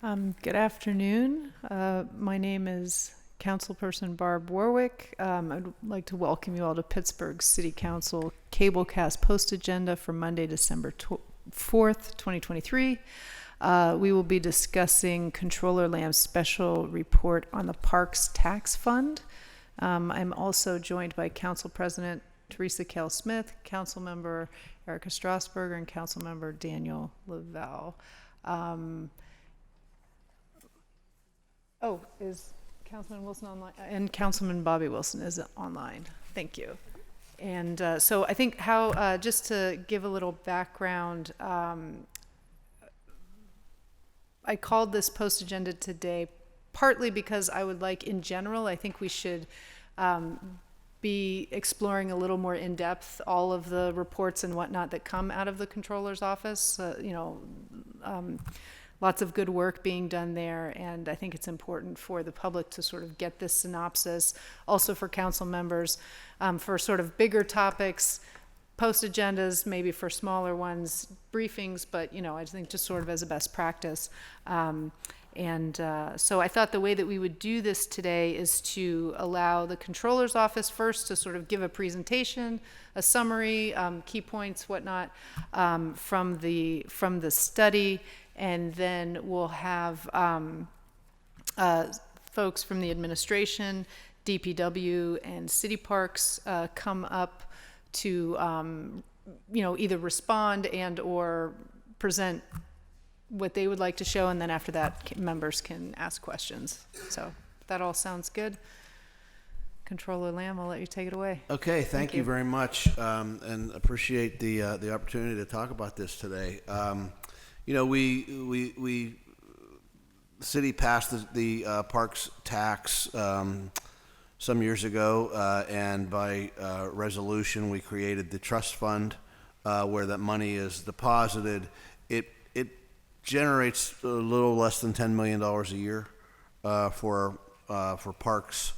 Good afternoon. My name is Councilperson Barb Warwick. I'd like to welcome you all to Pittsburgh City Council Cablecast Post Agenda for Monday, December 4th, 2023. We will be discussing Controller Lamb's special report on the Parks Tax Fund. I'm also joined by Council President Teresa Kell Smith, Council Member Erica Strasberger, and Council Member Daniel Lavelle. Is Councilman Wilson online? And Councilman Bobby Wilson is online. Thank you. And so I think just to give a little background, I called this post agenda today partly because I would like, in general, I think we should be exploring a little more in depth all of the reports and whatnot that come out of the Controller's office. Lots of good work being done there, and I think it's important for the public to sort of get this synopsis. Also for council members, for sort of bigger topics, post agendas, maybe for smaller ones, briefings, but I think just sort of as a best practice. So I thought the way that we would do this today is to allow the Controller's office first to sort of give a presentation, a summary, key points, whatnot, from the study, and then we'll have folks from the administration, DPW, and city parks come up to either respond and or present what they would like to show, and then after that members can ask questions. So that all sounds good. Controller Lamb, I'll let you take it away. Okay, thank you very much, and appreciate the opportunity to talk about this today. The city passed the parks tax some years ago, and by resolution we created the trust fund where that money is deposited. It generates a little less than $10 million a year for parks,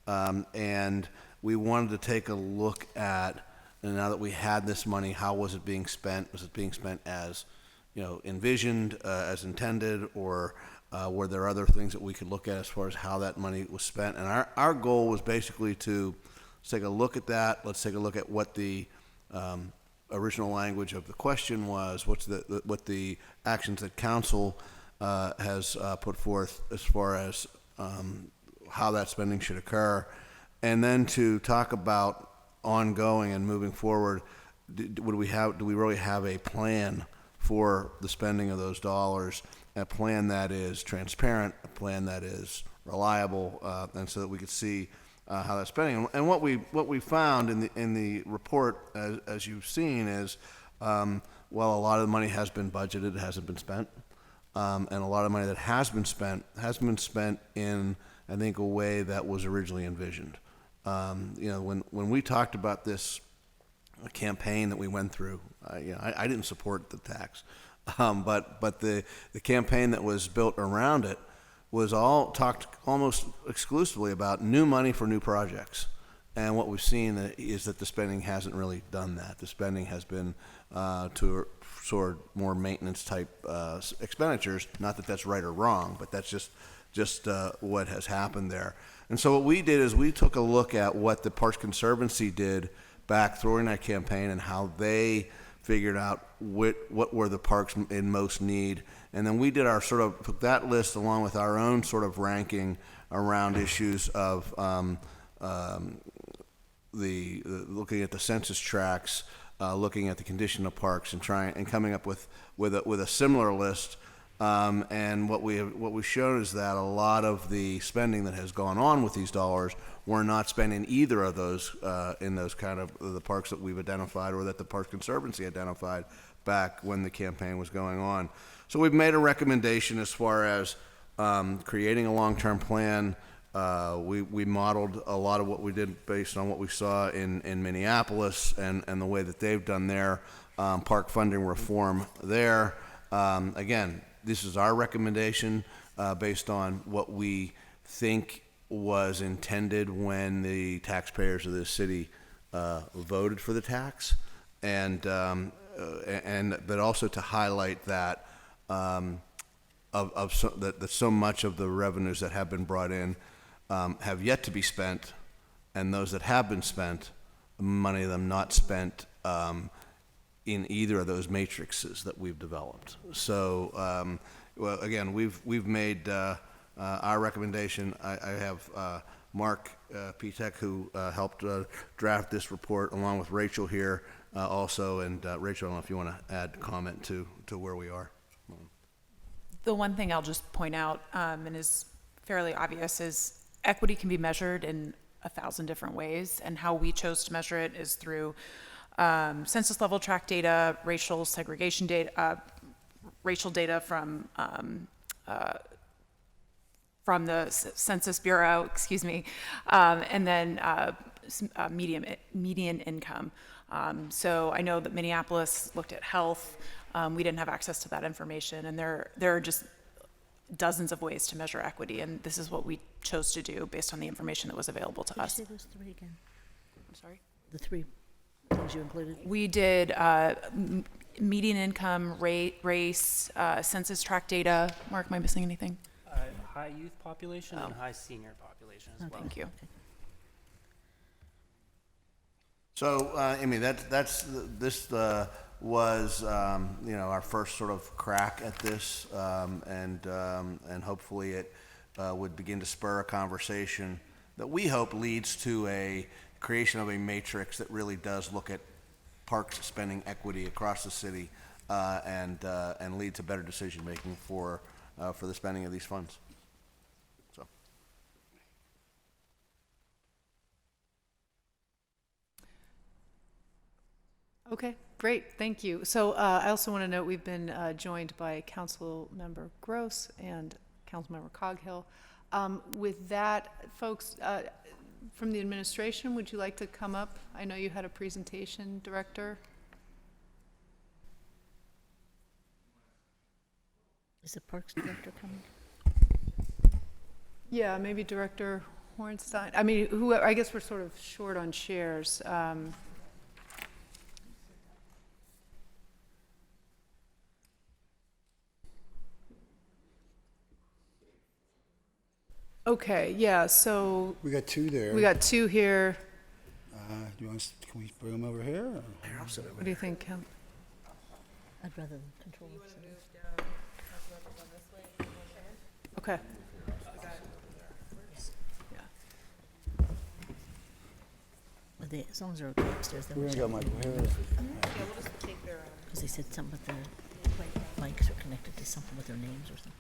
and we wanted to take a look at, and now that we had this money, how was it being spent? Was it being spent as envisioned, as intended, or were there other things that we could look at as far as how that money was spent? And our goal was basically to take a look at that. Let's take a look at what the original language of the question was, what the actions that council has put forth as far as how that spending should occur, and then to talk about ongoing and moving forward. Do we really have a plan for the spending of those dollars, a plan that is transparent, a plan that is reliable, and so that we could see how that's spending. And what we found in the report, as you've seen, is while a lot of the money has been budgeted, it hasn't been spent, and a lot of money that has been spent in, I think, a way that was originally envisioned. When we talked about this campaign that we went through, I didn't support the tax, but the campaign that was built around it was all talked almost exclusively about new money for new projects. And what we've seen is that the spending hasn't really done that. The spending has been to sort of more maintenance type expenditures. Not that that's right or wrong, but that's just what has happened there. And so what we did is we took a look at what the Parks Conservancy did back during that campaign and how they figured out what were the parks in most need. And then we did took that list along with our own sort of ranking around issues of looking at the census tracts, looking at the condition of parks, and coming up with a similar list. And what we've shown is that a lot of the spending that has gone on with these dollars, we're not spending either of those in those kind of the parks that we've identified or that the Parks Conservancy identified back when the campaign was going on. So we've made a recommendation as far as creating a long-term plan. We modeled a lot of what we did based on what we saw in Minneapolis and the way that they've done their park funding reform there. Again, this is our recommendation based on what we think was intended when the taxpayers of this city voted for the tax, but also to highlight that that so much of the revenues that have been brought in have yet to be spent, and those that have been spent, many of them not spent in either of those matrices that we've developed. So, well, again, we've made our recommendation. I have Mark Pitek, who helped draft this report, along with Rachel here also. And Rachel, I don't know if you want to add comment to where we are. The one thing I'll just point out, and is fairly obvious, is equity can be measured in 1,000 different ways, and how we chose to measure it is through census level tract data, racial segregation data, racial data from the Census Bureau, and then median income. So I know that Minneapolis looked at health. We didn't have access to that information, and there are just dozens of ways to measure equity, and this is what we chose to do based on the information that was available to us. Say those three again. I'm sorry? The three things you included. We did median income, race, census tract data. Mark, am I missing anything? High youth population and high senior population as well. Thank you. So, I mean, this was our first sort of crack at this, and hopefully it would begin to spur a conversation that we hope leads to a creation of a matrix that really does look at parks spending equity across the city, and lead to better decision making for the spending of these funds. So. Okay, great, thank you. So I also want to note we've been joined by Council Member Gross and Council Member Coghill. With that, folks, from the administration, would you like to come up? I know you had a presentation, Director. Is the Parks Director coming? Yeah, maybe Director Hornstein. I mean, whoever, I guess we're sort of short on chairs. Okay, yeah, so We got two there. we got two here. Do you want us, can we bring them over here? Or? What do you think, Kel? I'd rather than control. Okay. But they, as long as they're okay upstairs, then We're we'll gonna go, Michael. Here. because they said something with their mics are connected to something with their names or something.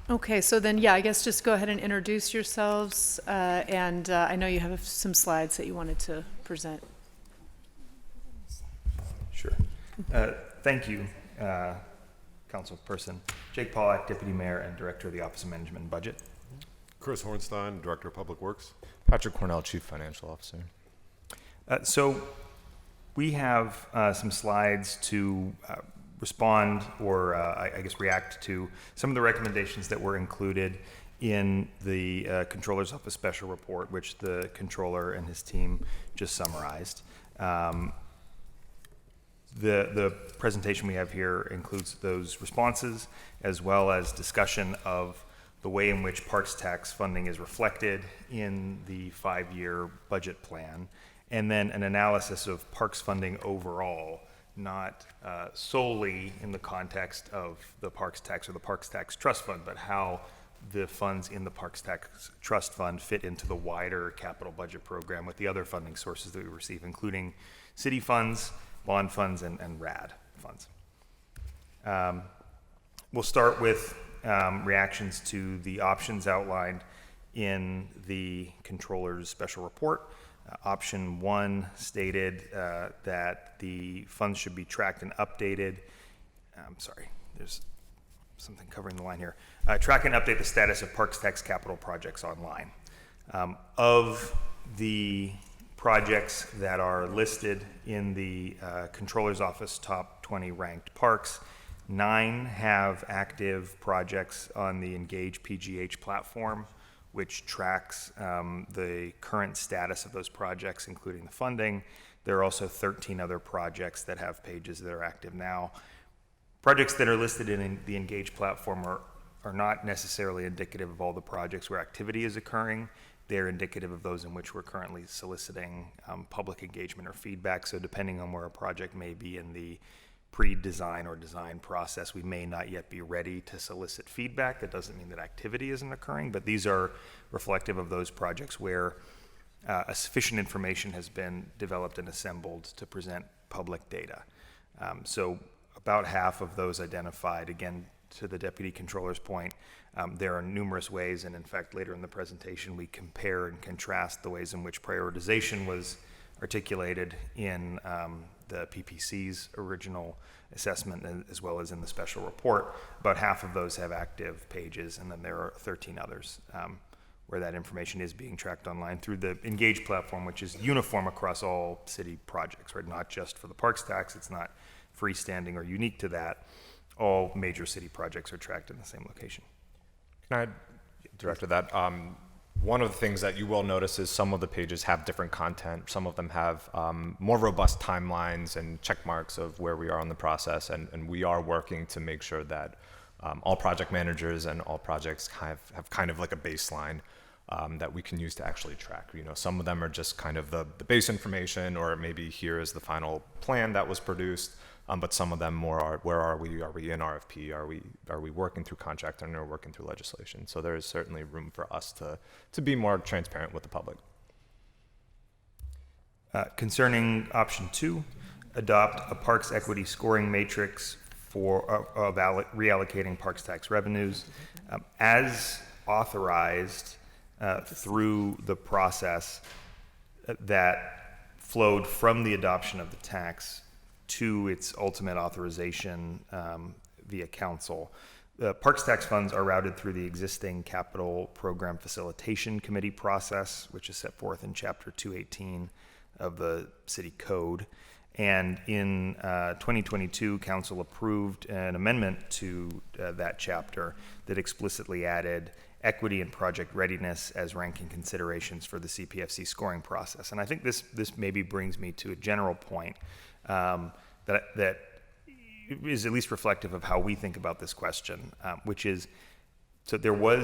Okay, so then, yeah, I guess just go ahead and introduce yourselves, and I know you have some slides that you wanted to present. Sure. Thank you, Councilperson. Jake Pollack, Deputy Mayor and Director of the Office of Management and Budget. Chris Hornstein, Director of Public Works. Patrick Cornell, Chief Financial Officer. So we have some slides to respond or I guess react to some of the recommendations that were included in the Controller's Office Special Report, which the Controller and his team just summarized. The presentation we have here includes those responses, as well as discussion of the way in which Parks tax funding is reflected in the 5-year budget plan, and then an analysis of Parks funding overall, not solely in the context of the Parks tax or the Parks tax trust fund, but how the funds in the Parks tax trust fund fit into the wider capital budget program with the other funding sources that we receive, including city funds, bond funds, and RAD funds. We'll start with reactions to the options outlined in the Controller's Special Report. Option 1 stated that the funds should be tracked and updated. I'm sorry, there's something covering the line here. Track and update the status of Parks tax capital projects online. Of the projects that are listed in the Controller's Office top 20 ranked parks, 9 have active projects on the Engage PGH platform, which tracks the current status of those projects, including the funding. There are also 13 other projects that have pages that are active now. Projects that are listed in the Engage platform are not necessarily indicative of all the projects where activity is occurring. They're indicative of those in which we're currently soliciting public engagement or feedback. So depending on where a project may be in the pre-design or design process, we may not yet be ready to solicit feedback. That doesn't mean that activity isn't occurring, but these are reflective of those projects where a sufficient information has been developed and assembled to present public data. So about half of those identified, again, to the Deputy Controller's point, there are numerous ways, and in fact, later in the presentation, we compare and contrast the ways in which prioritization was articulated in the PPC's original assessment, as well as in the special report. About half of those have active pages, and then there are 13 others where that information is being tracked online through the Engage platform, which is uniform across all city projects, right? Not just for the parks tax, it's not freestanding or unique to that. All major city projects are tracked in the same location. Can I direct to that? One of the things that you will notice is some of the pages have different content. Some of them have more robust timelines and check marks of where we are in the process, and we are working to make sure that all project managers and all projects have kind of like a baseline that we can use to actually track. You know, some of them are just kind of the base information, or maybe here is the final plan that was produced. But some of them more are, where are we? Are we in RFP? Are we working through contract and are working through legislation? So there is certainly room for us to be more transparent with the public. Concerning option 2, adopt a parks equity scoring matrix for reallocating parks tax revenues. As authorized through the process that flowed from the adoption of the tax to its ultimate authorization via council. The parks tax funds are routed through the existing capital program facilitation committee process, which is set forth in chapter 218 of the city code. And in 2022, council approved an amendment to that chapter that explicitly added equity and project readiness as ranking considerations for the CPFC scoring process. And I think this maybe brings me to a general point that is at least reflective of how we think about this question, which is, so there are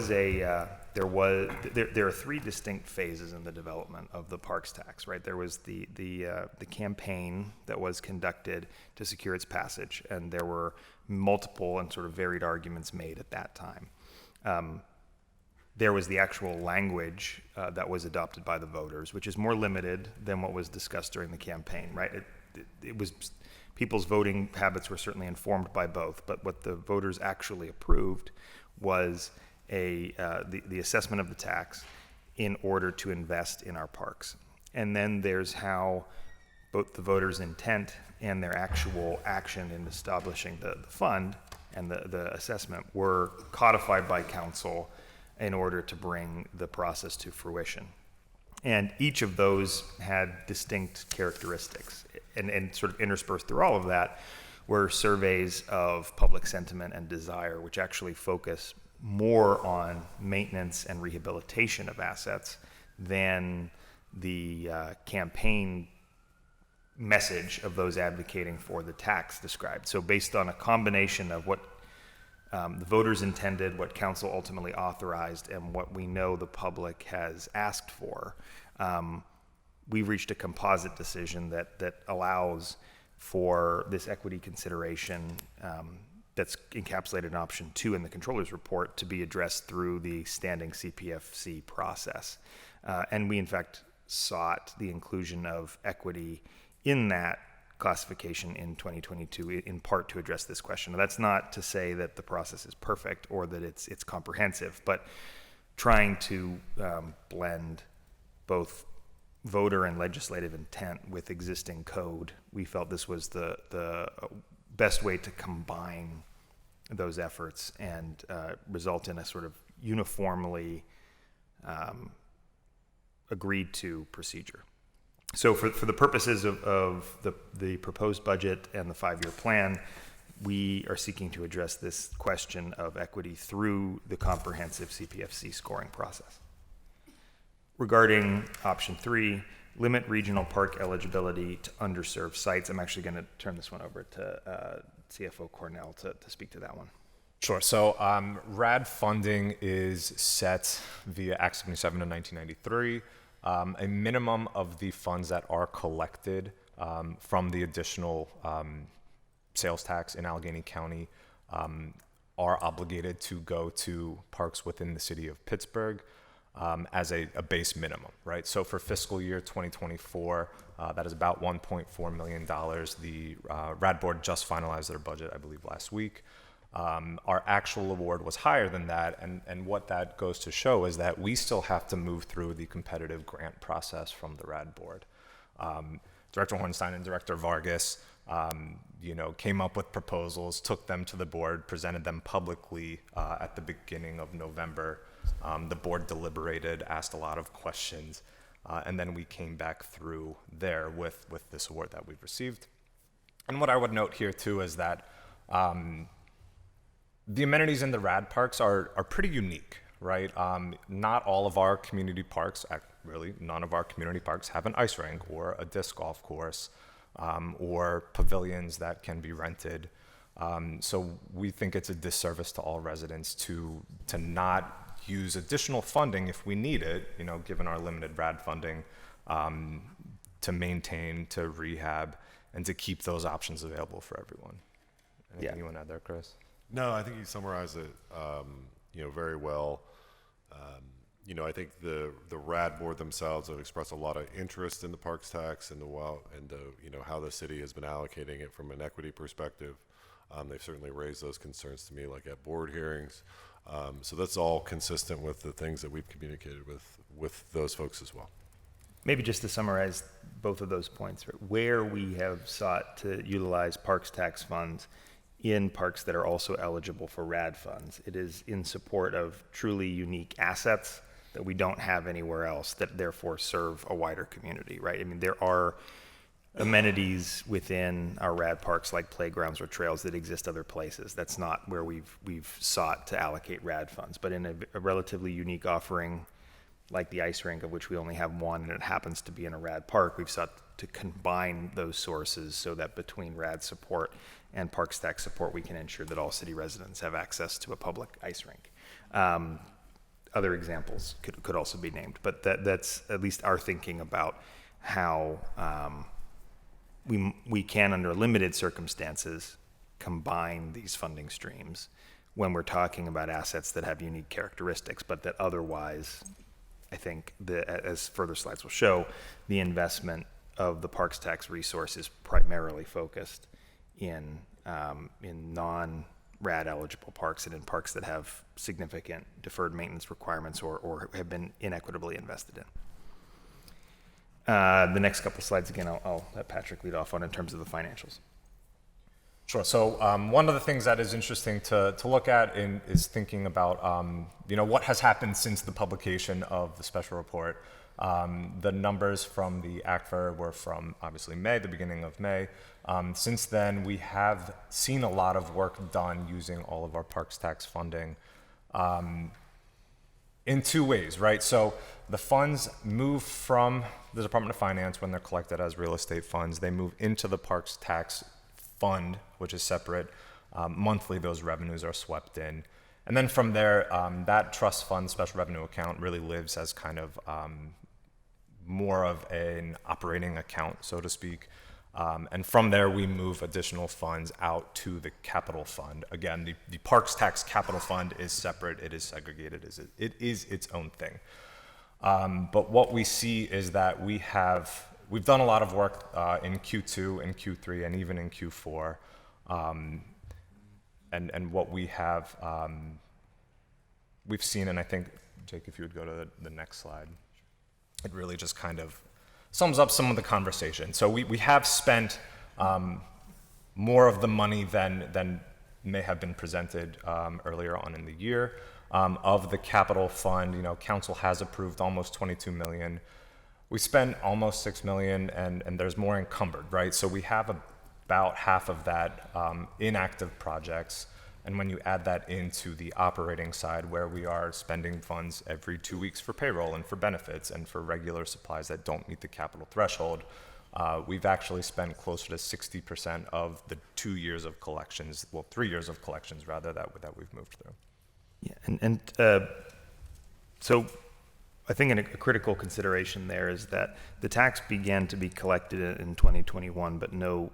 3 distinct phases in the development of the parks tax, right? There was the campaign that was conducted to secure its passage, and there were multiple and sort of varied arguments made at that time. There was the actual language that was adopted by the voters, which is more limited than what was discussed during the campaign, right? It was, people's voting habits were certainly informed by both, but what the voters actually approved was the assessment of the tax in order to invest in our parks. And then there's how both the voters' intent and their actual action in establishing the fund and the assessment were codified by council in order to bring the process to fruition. And each of those had distinct characteristics, and sort of interspersed through all of that were surveys of public sentiment and desire, which actually focus more on maintenance and rehabilitation of assets than the campaign message of those advocating for the tax described. So based on a combination of what the voters intended, what council ultimately authorized, and what we know the public has asked for, we've reached a composite decision that allows for this equity consideration that's encapsulated in option 2 in the controller's report to be addressed through the standing CPFC process. And we in fact sought the inclusion of equity in that classification in 2022 in part to address this question. Now, that's not to say that the process is perfect or that it's comprehensive, but trying to blend both voter and legislative intent with existing code, we felt this was the best way to combine those efforts and result in a sort of uniformly agreed to procedure. So for the purposes of the proposed budget and the 5-year plan, we are seeking to address this question of equity through the comprehensive CPFC scoring process. Regarding option 3, limit regional park eligibility to underserved sites. I'm actually going to turn this one over to CFO Cornell to speak to that one. Sure. So RAD funding is set via Act 77 of 1993. A minimum of the funds that are collected from the additional sales tax in Allegheny County are obligated to go to parks within the city of Pittsburgh as a base minimum, right? So for fiscal year 2024, that is about $1.4 million. The RAD board just finalized their budget, I believe, last week. Our actual award was higher than that, and what that goes to show is that we still have to move through the competitive grant process from the RAD board. Director Hornstein and Director Vargas, came up with proposals, took them to the board, presented them publicly at the beginning of November. The board deliberated, asked a lot of questions, and then we came back through there with this award that we've received. And what I would note here too is that the amenities in the RAD parks are pretty unique, right? Not all of our community parks, really none of our community parks have an ice rink or a disc golf course or pavilions that can be rented. So we think it's a disservice to all residents to not use additional funding if we need it, given our limited RAD funding, to maintain, to rehab, and to keep those options available for everyone. Anything you want to add there, Chris? No, I think you summarized it, very well. I think the RAD board themselves have expressed a lot of interest in the parks tax and how the city has been allocating it from an equity perspective. They've certainly raised those concerns to me, like at board hearings. So that's all consistent with the things that we've communicated with those folks as well. Maybe just to summarize both of those points, right? Where we have sought to utilize parks tax funds in parks that are also eligible for RAD funds, it is in support of truly unique assets that we don't have anywhere else that therefore serve a wider community, right? I mean, there are amenities within our RAD parks like playgrounds or trails that exist other places. That's not where we've sought to allocate RAD funds, but in a relatively unique offering like the ice rink, of which we only have one and it happens to be in a RAD park, we've sought to combine those sources so that between RAD support and parks tax support, we can ensure that all city residents have access to a public ice rink. Other examples could also be named, but that's at least our thinking about how we can, under limited circumstances, combine these funding streams when we're talking about assets that have unique characteristics, but that otherwise, I think, as further slides will show, the investment of the parks tax resource is primarily focused in non-RAD eligible parks and in parks that have significant deferred maintenance requirements or have been inequitably invested in. The next couple slides, again, I'll let Patrick lead off on in terms of the financials. Sure. So one of the things that is interesting to look at is thinking about what has happened since the publication of the special report. The numbers from the ACFR were from obviously May, the beginning of May. Since then, we have seen a lot of work done using all of our parks tax funding in two ways, right? So the funds move from the Department of Finance when they're collected as real estate funds. They move into the parks tax fund, which is separate. Monthly, those revenues are swept in. And then from there, that trust fund special revenue account really lives as kind of more of an operating account, so to speak. And from there, we move additional funds out to the capital fund. Again, the parks tax capital fund is separate. It is segregated. It is its own thing. But what we see is that we've done a lot of work in Q2 and Q3 and even in Q4. And what we have, we've seen, and I think, Jake, if you would go to the next slide, it really just kind of sums up some of the conversation. So we have spent more of the money than may have been presented earlier on in the year. Of the capital fund, council has approved almost 22 million. We spent almost 6 million, and there's more encumbered, right? So we have about half of that in active projects. And when you add that into the operating side, where we are spending funds every 2 weeks for payroll and for benefits and for regular supplies that don't meet the capital threshold, we've actually spent closer to 60% of the 2 years of collections, well, 3 years of collections rather, that we've moved through. Yeah, so I think a critical consideration there is that the tax began to be collected in 2021, but no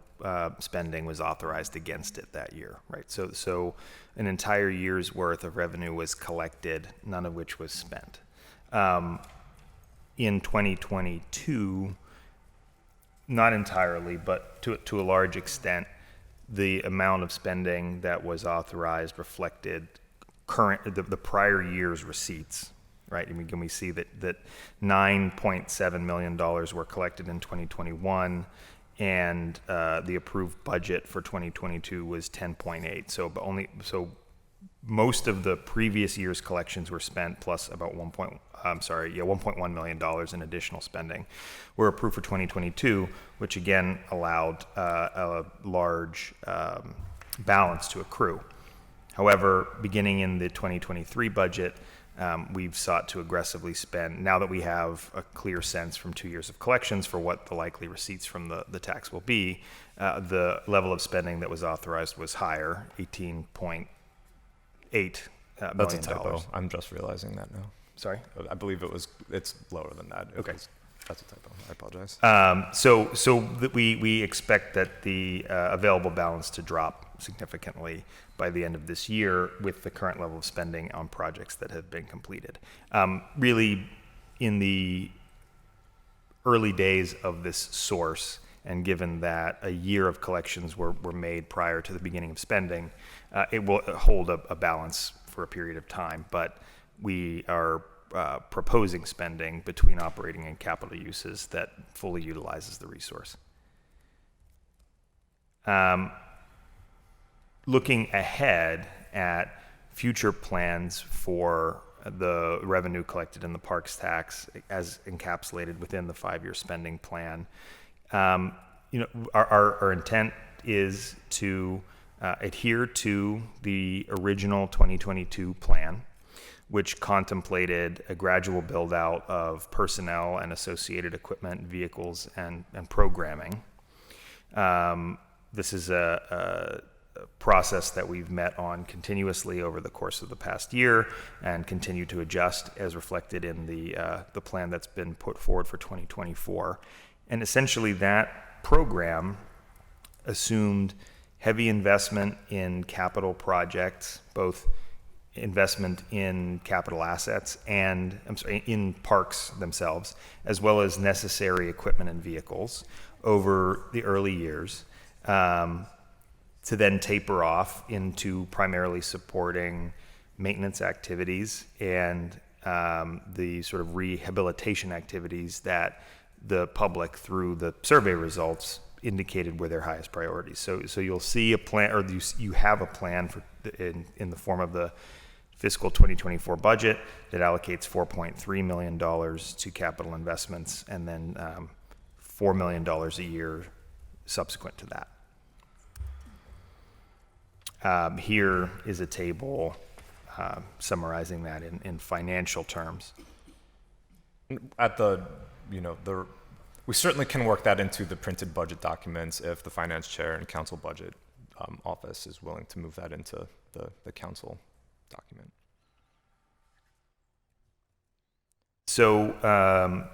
spending was authorized against it that year, right? So an entire year's worth of revenue was collected, none of which was spent. In 2022, not entirely, but to a large extent, the amount of spending that was authorized reflected the prior year's receipts, right? And we see that $9.7 million were collected in 2021, and the approved budget for 2022 was 10.8. So most of the previous year's collections were spent, plus about $1.1 million in additional spending were approved for 2022, which again allowed a large balance to accrue. However, beginning in the 2023 budget, we've sought to aggressively spend, now that we have a clear sense from 2 years of collections for what the likely receipts from the tax will be, the level of spending that was authorized was higher, $18.8 million. That's a typo. I'm just realizing that now. Sorry? I believe it's lower than that. Okay. That's a typo. I apologize. So we expect that the available balance to drop significantly by the end of this year with the current level of spending on projects that have been completed. Really, in the early days of this source, and given that a year of collections were made prior to the beginning of spending, it will hold a balance for a period of time, but we are proposing spending between operating and capital uses that fully utilizes the resource. Looking ahead at future plans for the revenue collected in the parks tax as encapsulated within the 5-year spending plan, our intent is to adhere to the original 2022 plan, which contemplated a gradual build out of personnel and associated equipment, vehicles, and programming. This is a process that we've met on continuously over the course of the past year and continue to adjust as reflected in the plan that's been put forward for 2024. And essentially that program assumed heavy investment in capital projects, both investment in capital assets and in parks themselves, as well as necessary equipment and vehicles over the early years, to then taper off into primarily supporting maintenance activities and the sort of rehabilitation activities that the public, through the survey results, indicated were their highest priorities. So you'll see a plan, or you have a plan for in the form of the fiscal 2024 budget that allocates $4.3 million to capital investments, and then $4 million a year subsequent to that. Here is a table summarizing that in financial terms. We certainly can work that into the printed budget documents if the finance chair and council budget office is willing to move that into the council document. So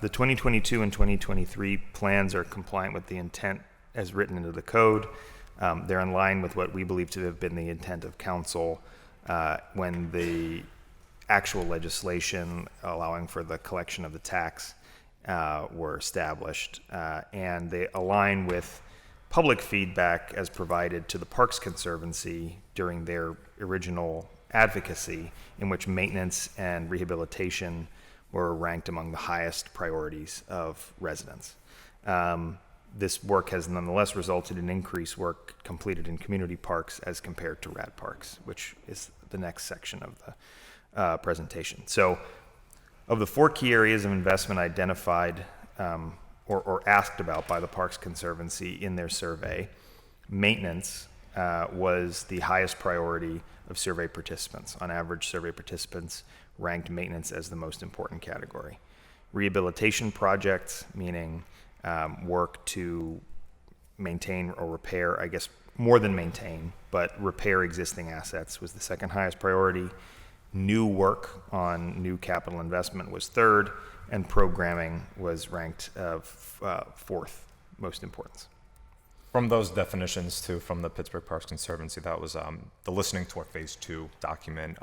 the 2022 and 2023 plans are compliant with the intent as written into the code. They're in line with what we believe to have been the intent of council when the actual legislation allowing for the collection of the tax were established. And they align with public feedback as provided to the Parks Conservancy during their original advocacy, in which maintenance and rehabilitation were ranked among the highest priorities of residents. This work has nonetheless resulted in increased work completed in community parks as compared to rad parks, which is the next section of the presentation. So of the 4 key areas of investment identified or asked about by the Parks Conservancy in their survey, maintenance was the highest priority of survey participants. On average, survey participants ranked maintenance as the most important category. Rehabilitation projects, meaning work to maintain or repair, I guess more than maintain, but repair existing assets, was the second highest priority. New work on new capital investment was third, and programming was ranked fourth most importance. From those definitions too, from the Pittsburgh Parks Conservancy, that was the listening tour phase 2 document.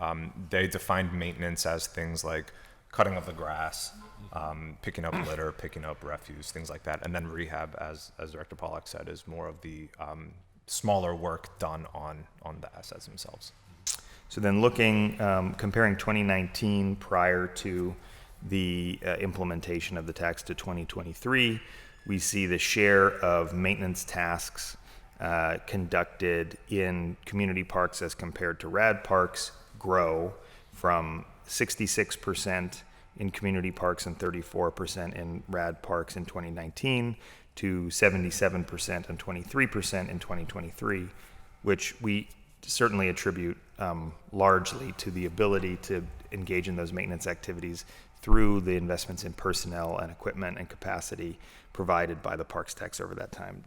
They defined maintenance as things like cutting of the grass, picking up litter, picking up refuse, things like that. And then rehab, as Director Pollack said, is more of the smaller work done on the assets themselves. So then looking, comparing 2019 prior to the implementation of the tax to 2023, we see the share of maintenance tasks conducted in community parks as compared to RAD parks grow from 66% in community parks and 34% in RAD parks in 2019 to 77% and 23% in 2023, which we certainly attribute largely to the ability to engage in those maintenance activities through the investments in personnel and equipment and capacity provided by the parks tax over that time.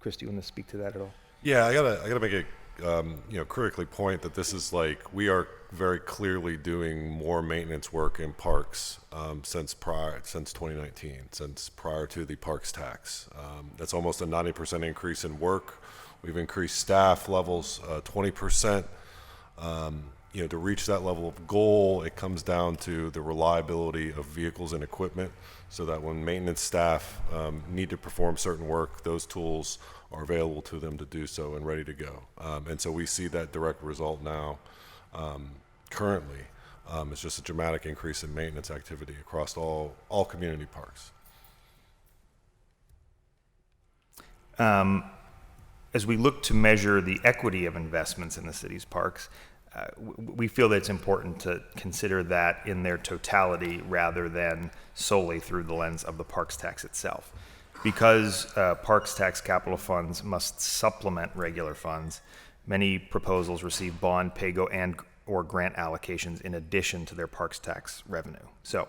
Chris, do you want to speak to that at all? Yeah, I gotta make a critically point that this is like, we are very clearly doing more maintenance work in parks since 2019, since prior to the parks tax. That's almost a 90% increase in work. We've increased staff levels 20%. To reach that level of goal, it comes down to the reliability of vehicles and equipment, so that when maintenance staff need to perform certain work, those tools are available to them to do so and ready to go. And so we see that direct result now. Currently, it's just a dramatic increase in maintenance activity across all community parks. As we look to measure the equity of investments in the city's parks, we feel that it's important to consider that in their totality rather than solely through the lens of the parks tax itself. Because parks tax capital funds must supplement regular funds, many proposals receive bond, pay-go, and or grant allocations in addition to their parks tax revenue. So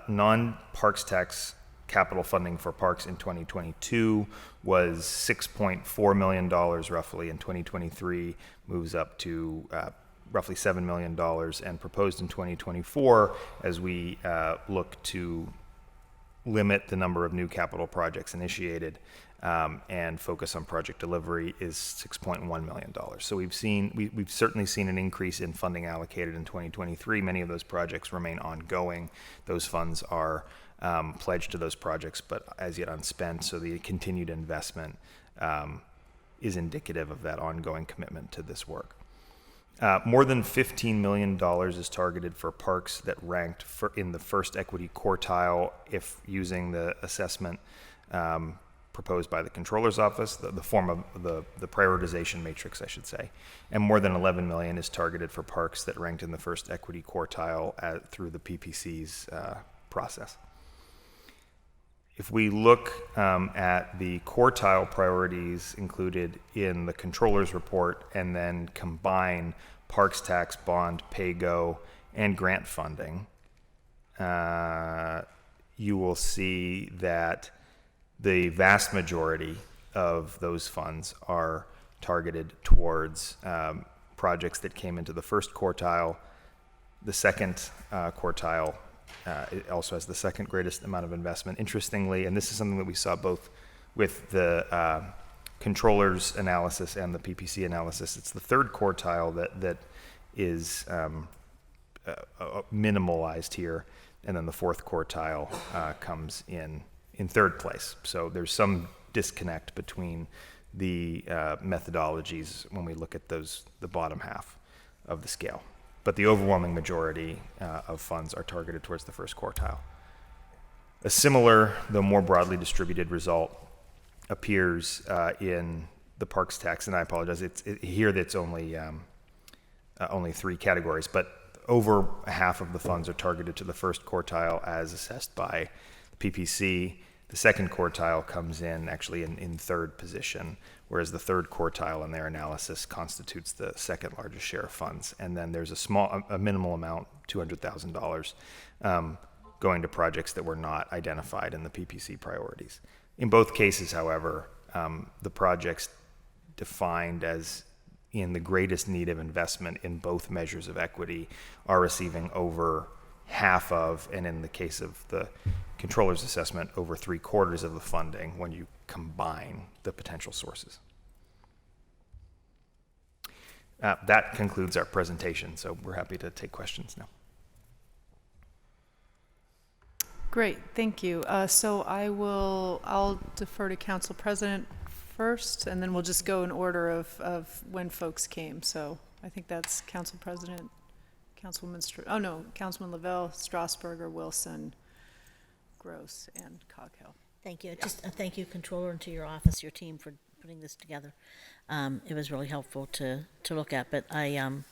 non-parks tax capital funding for parks in 2022 was $6.4 million roughly. In 2023 moves up to roughly $7 million, and proposed in 2024 as we look to limit the number of new capital projects initiated and focus on project delivery is $6.1 million. So we've certainly seen an increase in funding allocated in 2023. Many of those projects remain ongoing. Those funds are pledged to those projects, but as yet unspent. So the continued investment is indicative of that ongoing commitment to this work. More than $15 million is targeted for parks that ranked in the first equity quartile if using the assessment proposed by the Controller's Office, the form of the prioritization matrix, I should say. And more than $11 million is targeted for parks that ranked in the first equity quartile through the PPC's process. If we look at the quartile priorities included in the Controller's report and then combine parks tax, bond, pay-go, and grant funding, you will see that the vast majority of those funds are targeted towards projects that came into the first quartile. The second quartile it also has the second greatest amount of investment. Interestingly, and this is something that we saw both with the controller's analysis and the PPC analysis, it's the third quartile that is minimalized here, and then the fourth quartile comes in third place. So there's some disconnect between the methodologies when we look at the bottom half of the scale. But the overwhelming majority of funds are targeted towards the first quartile. A similar, though more broadly distributed result appears in the parks tax, and I apologize, here that's only three categories, but over half of the funds are targeted to the first quartile as assessed by the PPC. The second quartile comes in actually in third position, whereas the third quartile in their analysis constitutes the second largest share of funds. And then there's a minimal amount, $200,000, going to projects that were not identified in the PPC priorities. In both cases, however, the projects defined as in the greatest need of investment in both measures of equity are receiving over half of, and in the case of the controller's assessment, over 3/4 of the funding when you combine the potential sources. That concludes our presentation, so we're happy to take questions now. Great, thank you. So I'll defer to Council President first, and then we'll just go in order of when folks came. So I think that's Council President, Councilman Lavelle, Strasburger, Wilson, Gross, and Coghill. Thank you. Just thank you, Controller, and to your office, your team, for putting this together. It was really helpful to look at, but I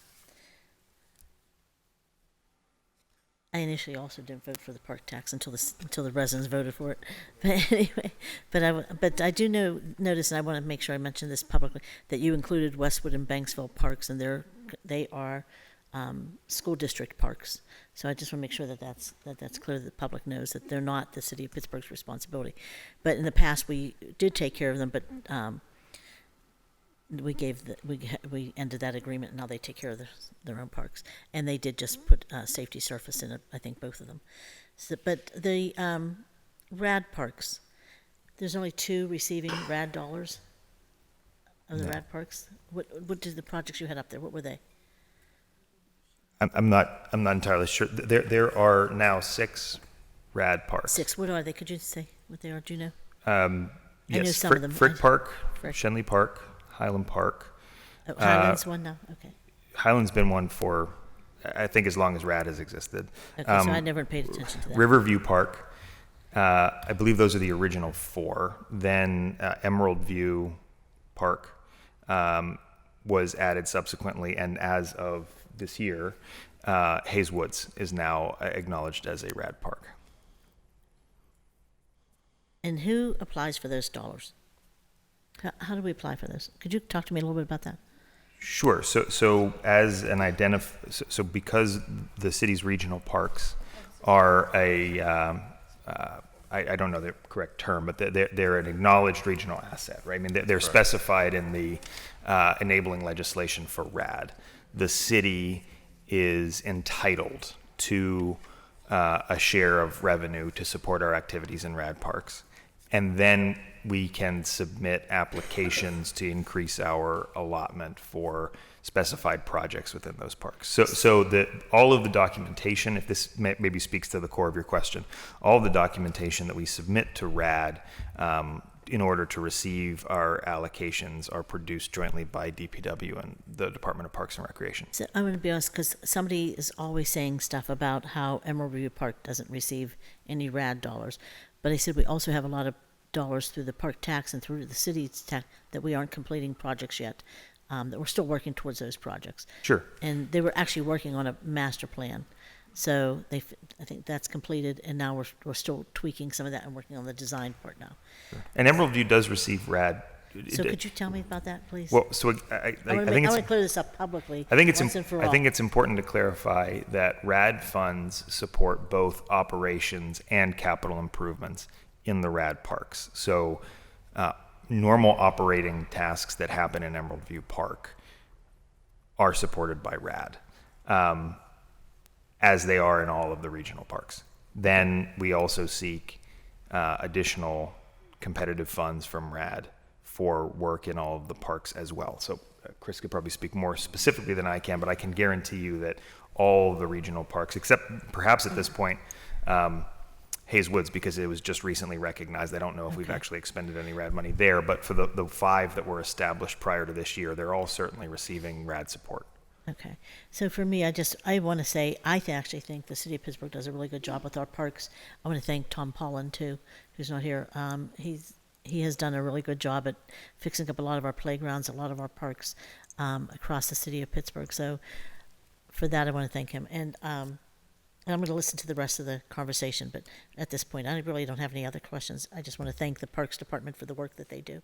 initially also didn't vote for the park tax until the residents voted for it. But anyway, but I do notice, and I want to make sure I mention this publicly, that you included Westwood and Banksville parks, and they are school district parks. So I just want to make sure that that's clear, that the public knows that they're not the city of Pittsburgh's responsibility. But in the past, we did take care of them, but we ended that agreement, and now they take care of their own parks. And they did just put safety surface in it, I think, both of them. So, but the RAD parks, there's only 2 receiving RAD dollars of the RAD parks. What did the projects you had up there, what were they? I'm not entirely sure. There are now 6 RAD parks. 6. What are they? Could you say what they are? Do you know? Yes, I know some of them. Frick Park, Frick. Shenley Park, Highland Park. Oh, Highlands one now? Okay. Highland's been one for, I think, as long as RAD has existed. Okay, so I never paid attention to that. Riverview Park, I believe those are the original 4. Then Emerald View Park was added subsequently, and as of this year, Hayes Woods is now acknowledged as a RAD park. And who applies for those dollars? How do we apply for those? Could you talk to me a little bit about that? Sure. So as an so because the city's regional parks are I don't know the correct term, but they're an acknowledged regional asset, right? I mean, they're specified in the enabling legislation for RAD. The city is entitled to a share of revenue to support our activities in RAD parks. And then we can submit applications to increase our allotment for specified projects within those parks. So that all of the documentation, if this maybe speaks to the core of your question, all of the documentation that we submit to RAD in order to receive our allocations are produced jointly by DPW and the Department of Parks and Recreation. So I'm going to be honest, because somebody is always saying stuff about how Emerald View Park doesn't receive any RAD dollars. But I said we also have a lot of dollars through the park tax and through the city's tax that we aren't completing projects yet, that we're still working towards those projects. Sure. And they were actually working on a master plan. So I think that's completed, and now we're still tweaking some of that and working on the design part now. Sure. And Emerald View does receive RAD. So could you tell me about that, please? Well, so I think I want to clear this up publicly. I think it's important to clarify that RAD funds support both operations and capital improvements in the RAD parks. So normal operating tasks that happen in Emerald View Park are supported by RAD, as they are in all of the regional parks. Then we also seek additional competitive funds from RAD for work in all of the parks as well. So Chris could probably speak more specifically than I can, but I can guarantee you that all the regional parks, except perhaps at this point, Hayes Woods, because it was just recently recognized. I don't know if we've actually expended any RAD money there, but for the 5 that were established prior to this year, they're all certainly receiving RAD support. Okay. So for me, I want to say, actually think the city of Pittsburgh does a really good job with our parks. I want to thank Tom Pollan, too, who's not here. He has done a really good job at fixing up a lot of our playgrounds, a lot of our parks across the city of Pittsburgh. So for that, I want to thank him. And And I'm going to listen to the rest of the conversation, but at this point, I really don't have any other questions. I just want to thank the Parks Department for the work that they do.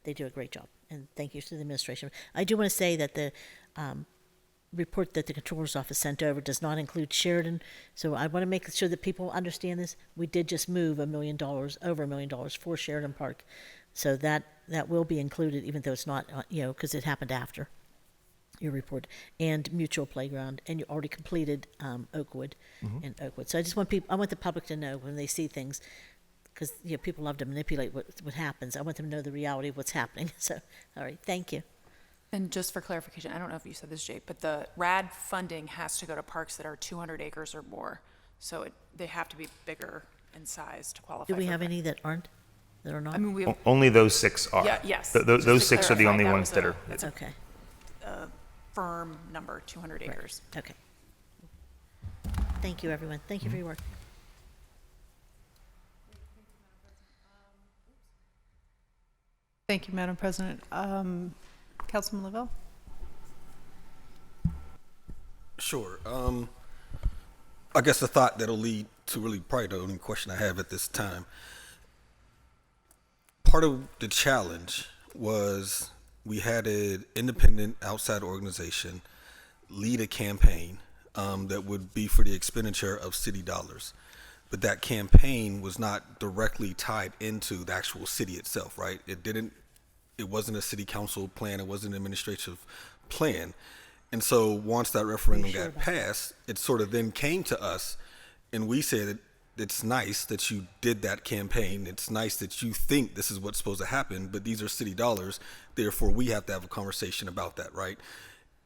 They do a great job, and thank you to the administration. I do want to say that the report that the Controller's Office sent over does not include Sheridan, so I want to make sure that people understand this. We did just move over $1 million for Sheridan Park, so that will be included, even though it's not, because it happened after your report, and Mutual Playground, and you already completed Oakwood and Oakwood. So I want the public to know when they see things, because people love to manipulate what happens. I want them to know the reality of what's happening. So, all right, thank you. And just for clarification, I don't know if you said this, Jake, but the RAD funding has to go to parks that are 200 acres or more. So they have to be bigger in size to qualify. Do we for have grant. any that are not? I mean, we have Only those 6 are. Yeah, yes. Those Just to 6 are the clarify, only that ones was that are. that's Okay, a firm number, 200 acres. okay. Thank you, everyone. Thank you for your work. Thank you, Madam President. Councilman Lavelle? Sure. I guess the thought that'll lead to really probably the only question I have at this time. Part of the challenge was we had an independent outside organization lead a campaign that would be for the expenditure of city dollars. But that campaign was not directly tied into the actual city itself, right? It wasn't a city council plan, it wasn't an administrative plan. And so once that referendum got passed, it sort of then came to us, and we said, it's nice that you did that campaign. It's nice that you think this is what's supposed to happen, but these are city dollars. Therefore, we have to have a conversation about that, right?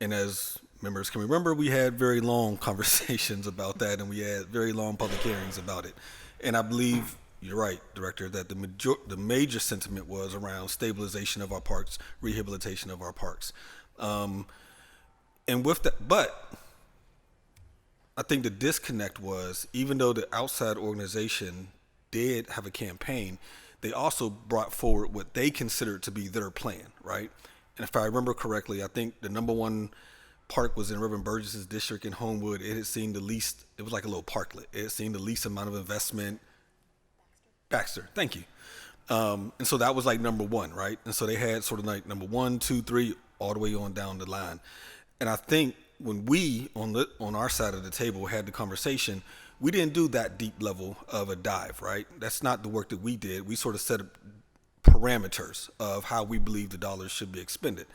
And as members can remember, we had very long conversations about that, and we had very long public hearings about it. And I believe you're right, Director, that the major sentiment was around stabilization of our parks, rehabilitation of our parks. And with that, but I think the disconnect was, even though the outside organization did have a campaign, they also brought forward what they considered to be their plan, right? And if I remember correctly, I think the number one park was in Reverend Burgess's district in Homewood. It had seen the least, it was like a little parklet. It had seen the least amount of investment. Baxter, thank you. And so that was like number one, right? And so they had sort of like number 1, 2, 3, all the way on down the line. And I think when we on our side of the table had the conversation, we didn't do that deep level of a dive, right? That's not the work that we did. We sort of set up parameters of how we believe the dollars should be expended.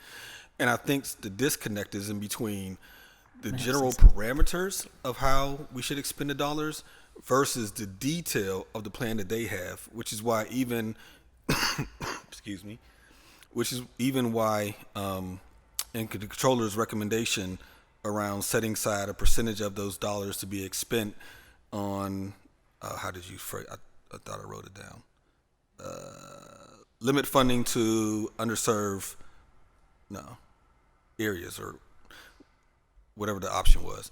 And I think the disconnect is in between the general parameters of how we should expend the dollars versus the detail of the plan that they have, which is why even, excuse me, which is even why in the controller's recommendation around setting aside a percentage of those dollars to be expended on, how did you phrase? I thought I wrote it down. Limit funding to underserved, areas or whatever the option was.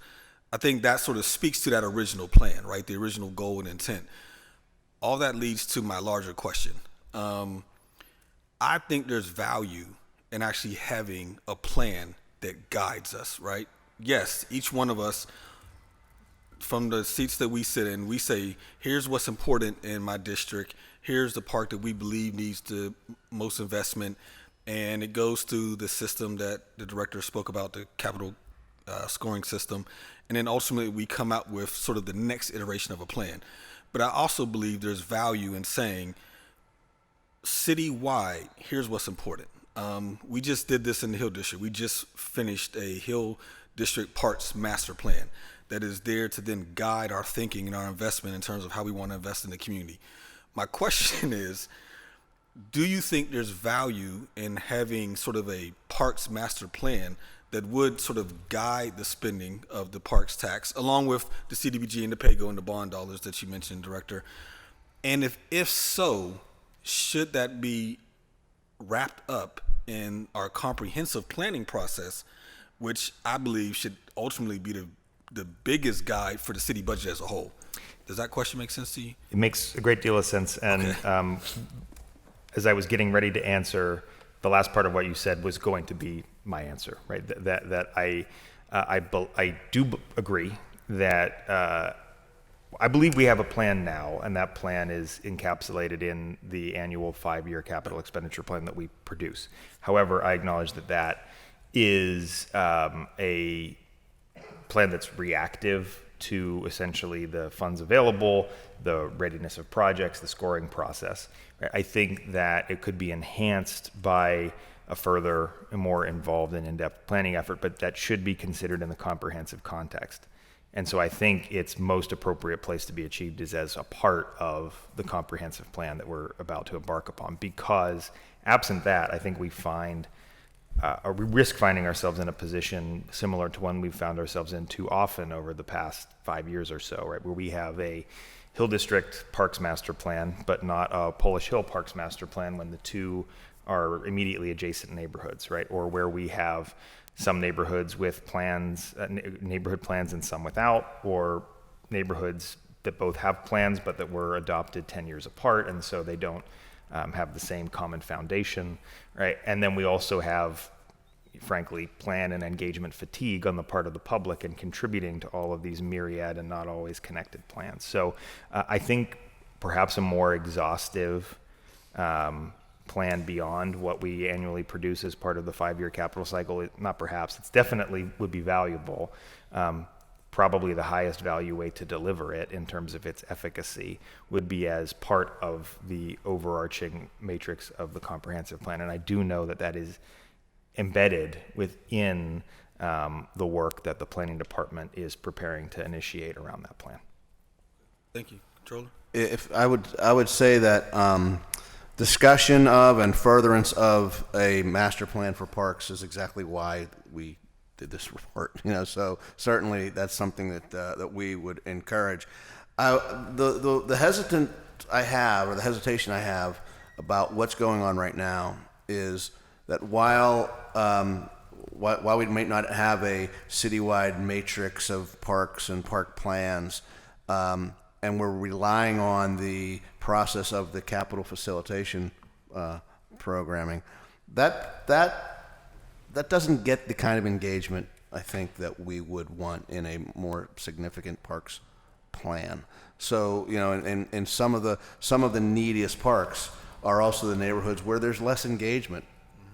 I think that sort of speaks to that original plan, right? The original goal and intent. All that leads to my larger question. I think there's value in actually having a plan that guides us, right? Yes, each one of us, from the seats that we sit in, we say, here's what's important in my district. Here's the park that we believe needs the most investment. And it goes through the system that the director spoke about, the capital scoring system. And then ultimately we come out with sort of the next iteration of a plan. But I also believe there's value in saying, citywide, here's what's important. We just did this in the Hill District. We just finished a Hill District Parks Master Plan that is there to then guide our thinking and our investment in terms of how we want to invest in the community. My question is, do you think there's value in having sort of a parks master plan that would sort of guide the spending of the parks tax, along with the CDBG and the PAYGO and the bond dollars that you mentioned, Director? And if so, should that be wrapped up in our comprehensive planning process, which I believe should ultimately be the biggest guide for the city budget as a whole? Does that question make sense to you? It makes a great deal of sense. And Okay. As I was getting ready to answer, the last part of what you said was going to be my answer, right? That I do agree that I believe we have a plan now, and that plan is encapsulated in the annual 5-year capital expenditure plan that we produce. However, I acknowledge that that is a plan that's reactive to essentially the funds available, the readiness of projects, the scoring process. Right? I think that it could be enhanced by a further, more involved and in-depth planning effort, but that should be considered in the comprehensive context. And so I think its most appropriate place to be achieved is as a part of the comprehensive plan that we're about to embark upon. Because absent that, I think we risk finding ourselves in a position similar to one we've found ourselves in too often over the past 5 years or so, right? Where we have a Hill District Parks Master Plan, but not a Polish Hill Parks Master Plan when the two are immediately adjacent neighborhoods, right? Or where we have some neighborhoods with plans, neighborhood plans and some without, or neighborhoods that both have plans but that were adopted 10 years apart, and so they don't have the same common foundation, right? And then we also have, frankly, plan and engagement fatigue on the part of the public in contributing to all of these myriad and not always connected plans. So I think perhaps a more exhaustive plan beyond what we annually produce as part of the 5-year capital cycle, it's definitely would be valuable. Probably the highest value way to deliver it in terms of its efficacy would be as part of the overarching matrix of the comprehensive plan. And I do know that that is embedded within the work that the planning department is preparing to initiate around that plan. Thank you. Controller? If I would say that discussion of and furtherance of a master plan for parks is exactly why we did this report. So certainly that's something that we would encourage. The hesitation I have about what's going on right now is that while we might not have a citywide matrix of parks and park plans, and we're relying on the process of the capital facilitation programming, that doesn't get the kind of engagement I think that we would want in a more significant parks plan. So, and some of the neediest parks are also the neighborhoods where there's less engagement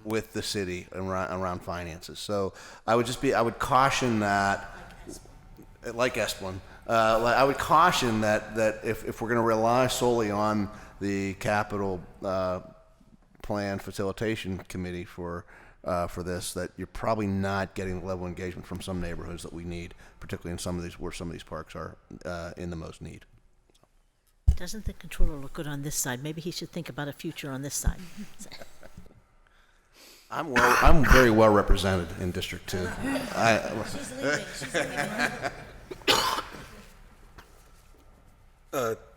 with the city around finances. So I would caution that, like Esplin, I would caution that if we're going to rely solely on the capital plan facilitation committee for this, that you're probably not getting the level of engagement from some neighborhoods that we need, particularly in some of these parks are in the most need. Doesn't the controller look good on this side? Maybe he should think about a future on this side. I'm very well represented in District 2. She's leaving.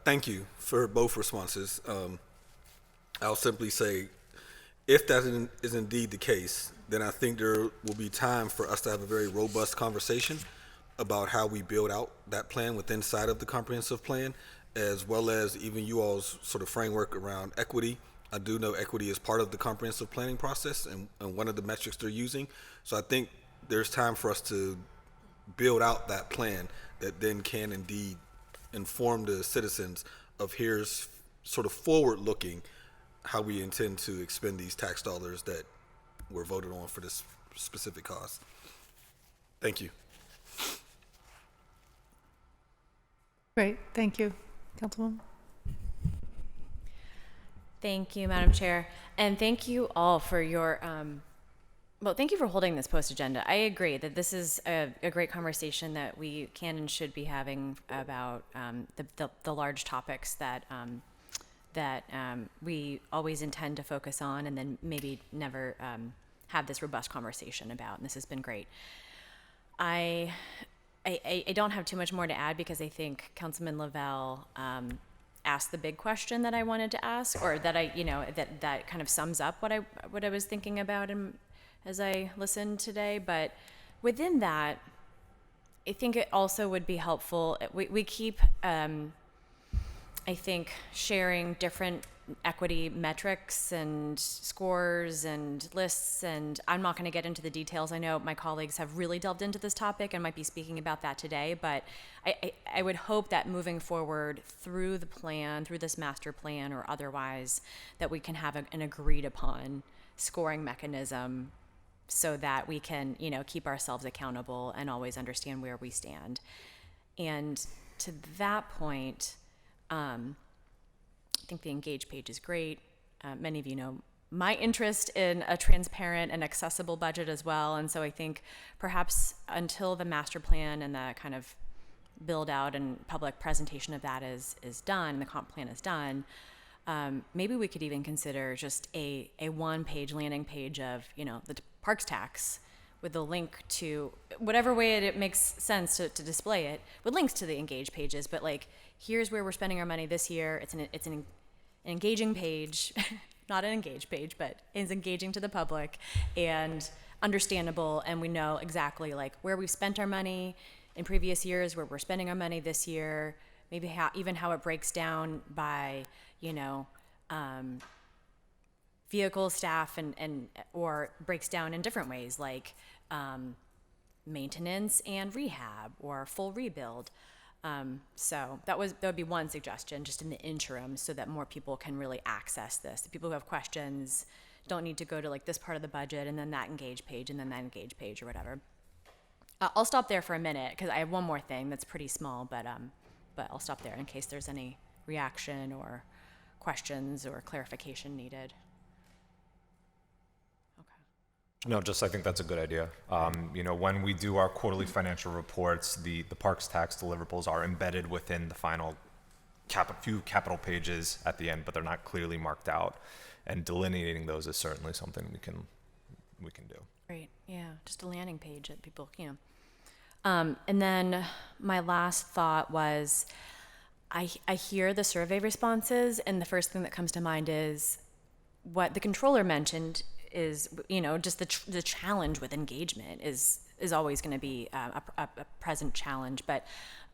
Thank you for both responses. I'll simply say, if that is indeed the case, then I think there will be time for us to have a very robust conversation about how we build out that plan within side of the comprehensive plan, as well as even you all's sort of framework around equity. I do know equity is part of the comprehensive planning process and one of the metrics they're using. So I think there's time for us to build out that plan that then can indeed inform the citizens of here's sort of forward-looking how we intend to expend these tax dollars that were voted on for this specific cause. Thank you. Great, thank you. Councilwoman? Thank you, Madam Chair. And thank you all for your, thank you for holding this post agenda. I agree that this is a great conversation that we can and should be having about the large topics that we always intend to focus on and then maybe never have this robust conversation about. And this has been great. I don't have too much more to add because I think Councilman Lavelle asked the big question that I wanted to ask, or that that kind of sums up what I was thinking about as I listened today. But within that, I think it also would be helpful. We keep I think sharing different equity metrics and scores and lists, and I'm not going to get into the details. I know my colleagues have really delved into this topic and might be speaking about that today, but I would hope that moving forward through the plan, through this master plan or otherwise, that we can have an agreed upon scoring mechanism so that we can, keep ourselves accountable and always understand where we stand. And to that point, I think the Engage page is great. Many of you know my interest in a transparent and accessible budget as well. And so I think perhaps until the master plan and the kind of build out and public presentation of that is done, the comp plan is done, maybe we could even consider just a one-page landing page of, the parks tax with the link to whatever way it makes sense to display it, with links to the Engage pages. But like, here's where we're spending our money this year. It's an engaging page, not an Engage page, but it's engaging to the public and understandable. And we know exactly like where we've spent our money in previous years, where we're spending our money this year, maybe even how it breaks down by, vehicle staff and or breaks down in different ways like maintenance and rehab or full rebuild. So that would be one suggestion just in the interim so that more people can really access this. The people who have questions don't need to go to like this part of the budget and then that Engage page and then that Engage page or whatever. I'll stop there for a minute because I have one more thing that's pretty small, but I'll stop there in case there's any reaction or questions or clarification needed. No, I think that's a good idea. When we do our quarterly financial reports, the parks tax deliverables are embedded within the final few capital pages at the end, but they're not clearly marked out. And delineating those is certainly something we can do. Great, yeah, just a landing page that people, And then my last thought was, I hear the survey responses, and the first thing that comes to mind is what the controller mentioned is, just the challenge with engagement is always going to be a present challenge. But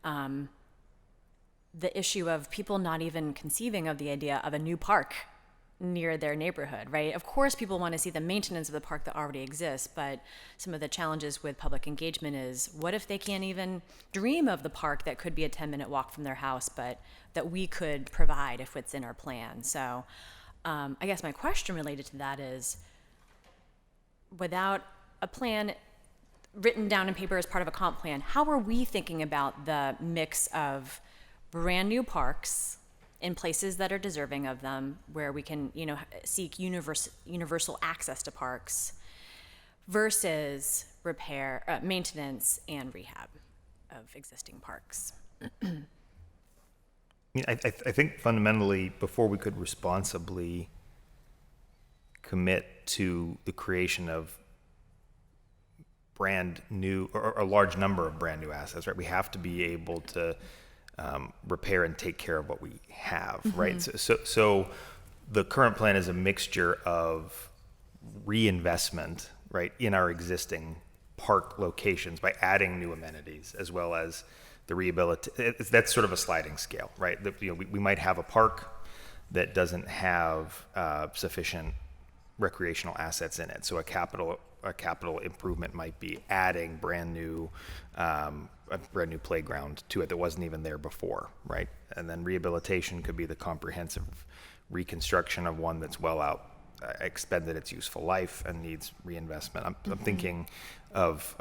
the issue of people not even conceiving of the idea of a new park near their neighborhood, right? Of course, people want to see the maintenance of the park that already exists, but some of the challenges with public engagement is, what if they can't even dream of the park that could be a 10-minute walk from their house, but that we could provide if it's in our plan? So I guess my question related to that is, without a plan written down in paper as part of a comp plan, how are we thinking about the mix of brand new parks in places that are deserving of them, where we can, seek universal access to parks, versus repair, maintenance, and rehab of existing parks? I think fundamentally, before we could responsibly commit to the creation of brand new or a large number of brand new assets, right? We have to be able to repair and take care of what we have, right? So the current plan is a mixture of reinvestment, right, in our existing park locations by adding new amenities, as well as the rehabilitation. That's sort of a sliding scale, right? We might have a park that doesn't have sufficient recreational assets in it, so a capital improvement might be adding a brand new playground to it that wasn't even there before, right? And then rehabilitation could be the comprehensive reconstruction of one that's expended its useful life and needs reinvestment. I'm thinking of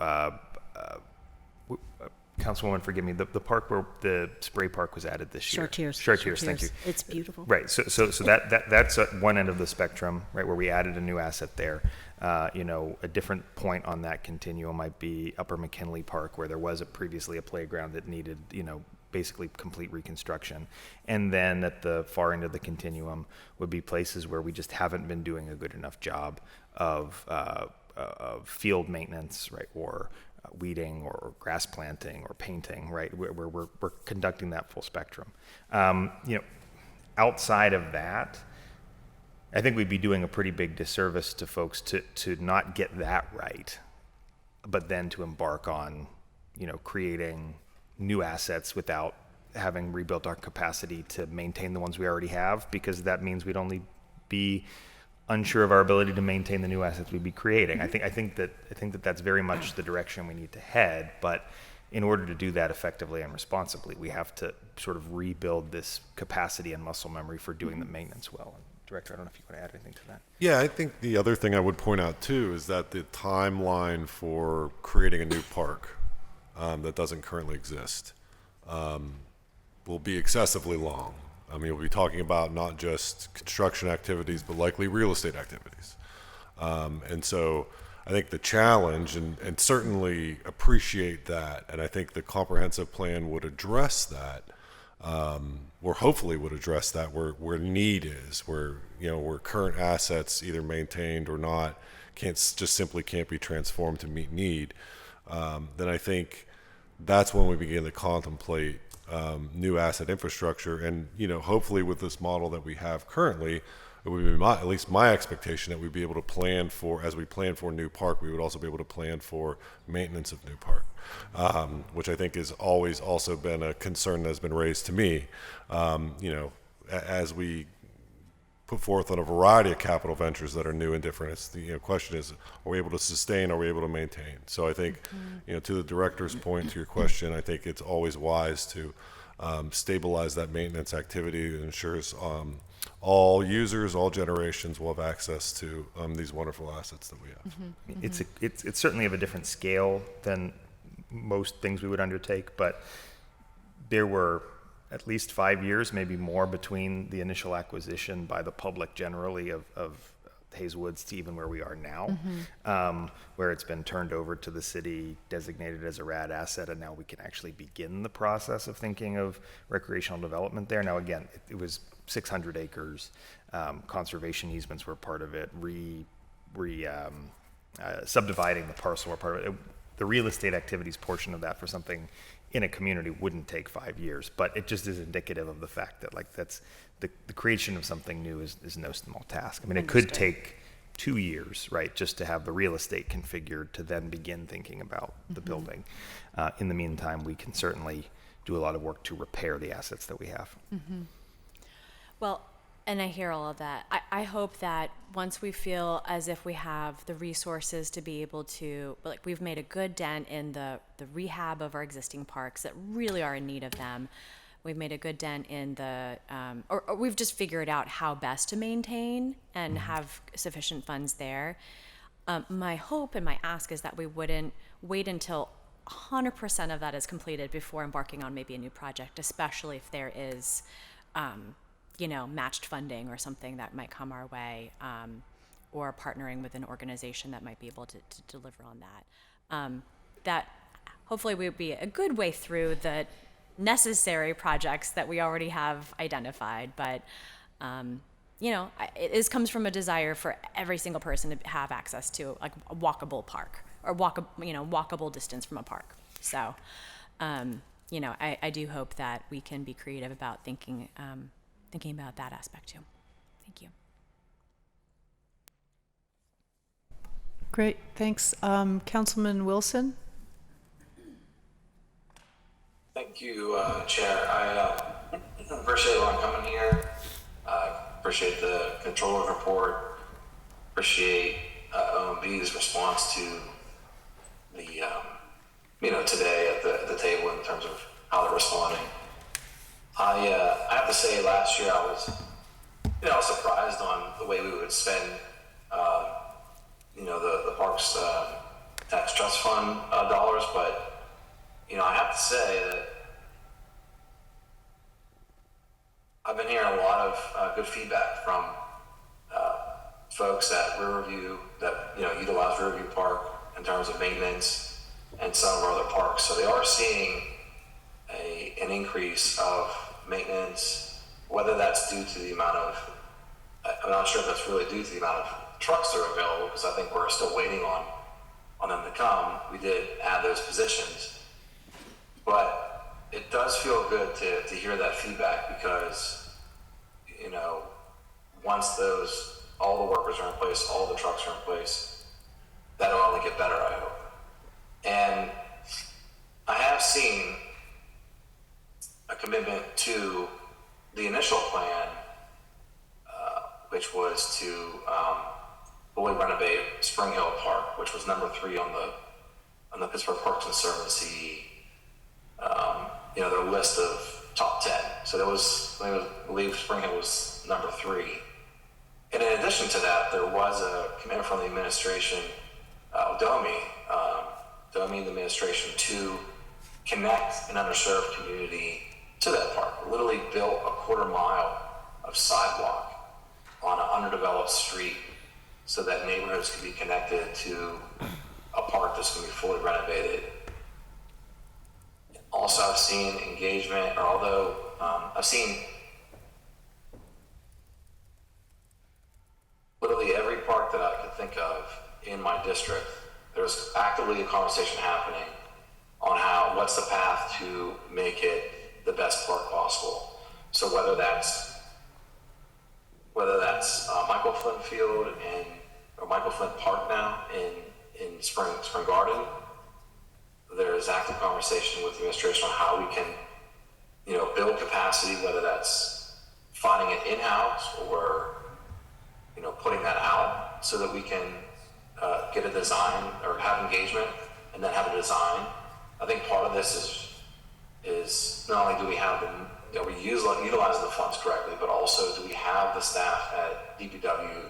Councilwoman, forgive me, the park where the spray park was added this year. Short Tears, thank you. It's beautiful. Right, so that's at one end of the spectrum, right, where we added a new asset there. A different point on that continuum might be Upper McKinley Park, where there was previously a playground that needed, basically complete reconstruction. And then at the far end of the continuum would be places where we just haven't been doing a good enough job of field maintenance, right, or weeding or grass planting or painting, right, where we're conducting that full spectrum. Outside of that, I think we'd be doing a pretty big disservice to folks to not get that right, but then to embark on, creating new assets without having rebuilt our capacity to maintain the ones we already have, because that means we'd only be unsure of our ability to maintain the new assets we'd be creating. I think that that's very much the direction we need to head, but in order to do that effectively and responsibly, we have to sort of rebuild this capacity and muscle memory for doing the maintenance well. Director, I don't know if you want to add anything to that. Yeah, I think the other thing I would point out too is that the timeline for creating a new park that doesn't currently exist will be excessively long. I mean, we'll be talking about not just construction activities, but likely real estate activities. And so I think the challenge, and certainly appreciate that, and I think the comprehensive plan would address that, or hopefully would address that where need is, where current assets either maintained or not can't be transformed to meet need. Then I think that's when we begin to contemplate new asset infrastructure, and hopefully with this model that we have currently, it would be at least my expectation that we'd be able to plan for, as we plan for new park, we would also be able to plan for maintenance of new park, which I think has always also been a concern that has been raised to me. As we put forth on a variety of capital ventures that are new and different, it's the question is, are we able to sustain, are we able to maintain? So I think, to the director's point, to your question, I think it's always wise to stabilize that maintenance activity that ensures all users, all generations will have access to these wonderful assets that we have. It's certainly of a different scale than most things we would undertake, but there were at least 5 years, maybe more, between the initial acquisition by the public generally of Hayes-Woods to even where we are now, where it's been turned over to the city, designated as a RAD asset, and now we can actually begin the process of thinking of recreational development there. Now, again, it was 600 acres. Conservation easements were part of it. Subdividing the parcel were part of it. The real estate activities portion of that for something in a community wouldn't take 5 years, but it just is indicative of the fact that that's the creation of something new is no small task. I mean, it could take 2 years, right, just to have the real estate configured to then begin thinking about the building. In the meantime, we can certainly do a lot of work to repair the assets that we have. Well, and I hear all of that. I hope that once we feel as if we have the resources to be able to, like, we've made a good dent in the rehab of our existing parks that really are in need of them. We've made a good dent in the, or we've just figured out how best to maintain and have sufficient funds there. My hope and my ask is that we wouldn't wait until 100% of that is completed before embarking on maybe a new project, especially if there is, matched funding or something that might come our way, or partnering with an organization that might be able to deliver on that. That hopefully would be a good way through the necessary projects that we already have identified. But, it comes from a desire for every single person to have access to like a walkable park or walkable distance from a park. So, I do hope that we can be creative about thinking about that aspect too. Thank you. Great, thanks. Councilman Wilson? Thank you, Chair. I appreciate everyone coming here. Appreciate the controller's report. Appreciate OMB's response to the, today at the table in terms of how they're responding. I have to say, last year I was surprised on the way we would spend, the Parks Tax Trust Fund dollars, but I have to say that I've been hearing a lot of good feedback from folks at Riverview that utilize Riverview Park in terms of maintenance and some of our other parks. So they are seeing an increase of maintenance, whether that's due to the amount of, I'm not sure if that's really due to the amount of trucks that are available, because I think we're still waiting on them to come. We did add those positions, but it does feel good to hear that feedback, because once all the workers are in place, all the trucks are in place, that'll only get better, I hope. And I have seen a commitment to the initial plan, which was to fully renovate Spring Hill Park, which was number 3 on the Pittsburgh Parks Conservancy, their list of top 10. So I believe Spring Hill was number 3. And in addition to that, there was a commitment from the administration, DOMI and the administration, to connect an underserved community to that park. Literally built a quarter mile of sidewalk on an underdeveloped street so that neighborhoods can be connected to a park that's going to be fully renovated. Also, I've seen engagement, I've seen literally every park that I could think of in my district. There's actively a conversation happening on what's the path to make it the best park possible. So whether that's Michael Flint Field or Michael Flint Park now in Spring Garden, there is active conversation with the administration on how we can, build capacity, whether that's finding it in-house or, putting that out so that we can get a design or have engagement and then have a design. I think part of this is not only do we have we utilize the funds correctly, but also do we have the staff at DPW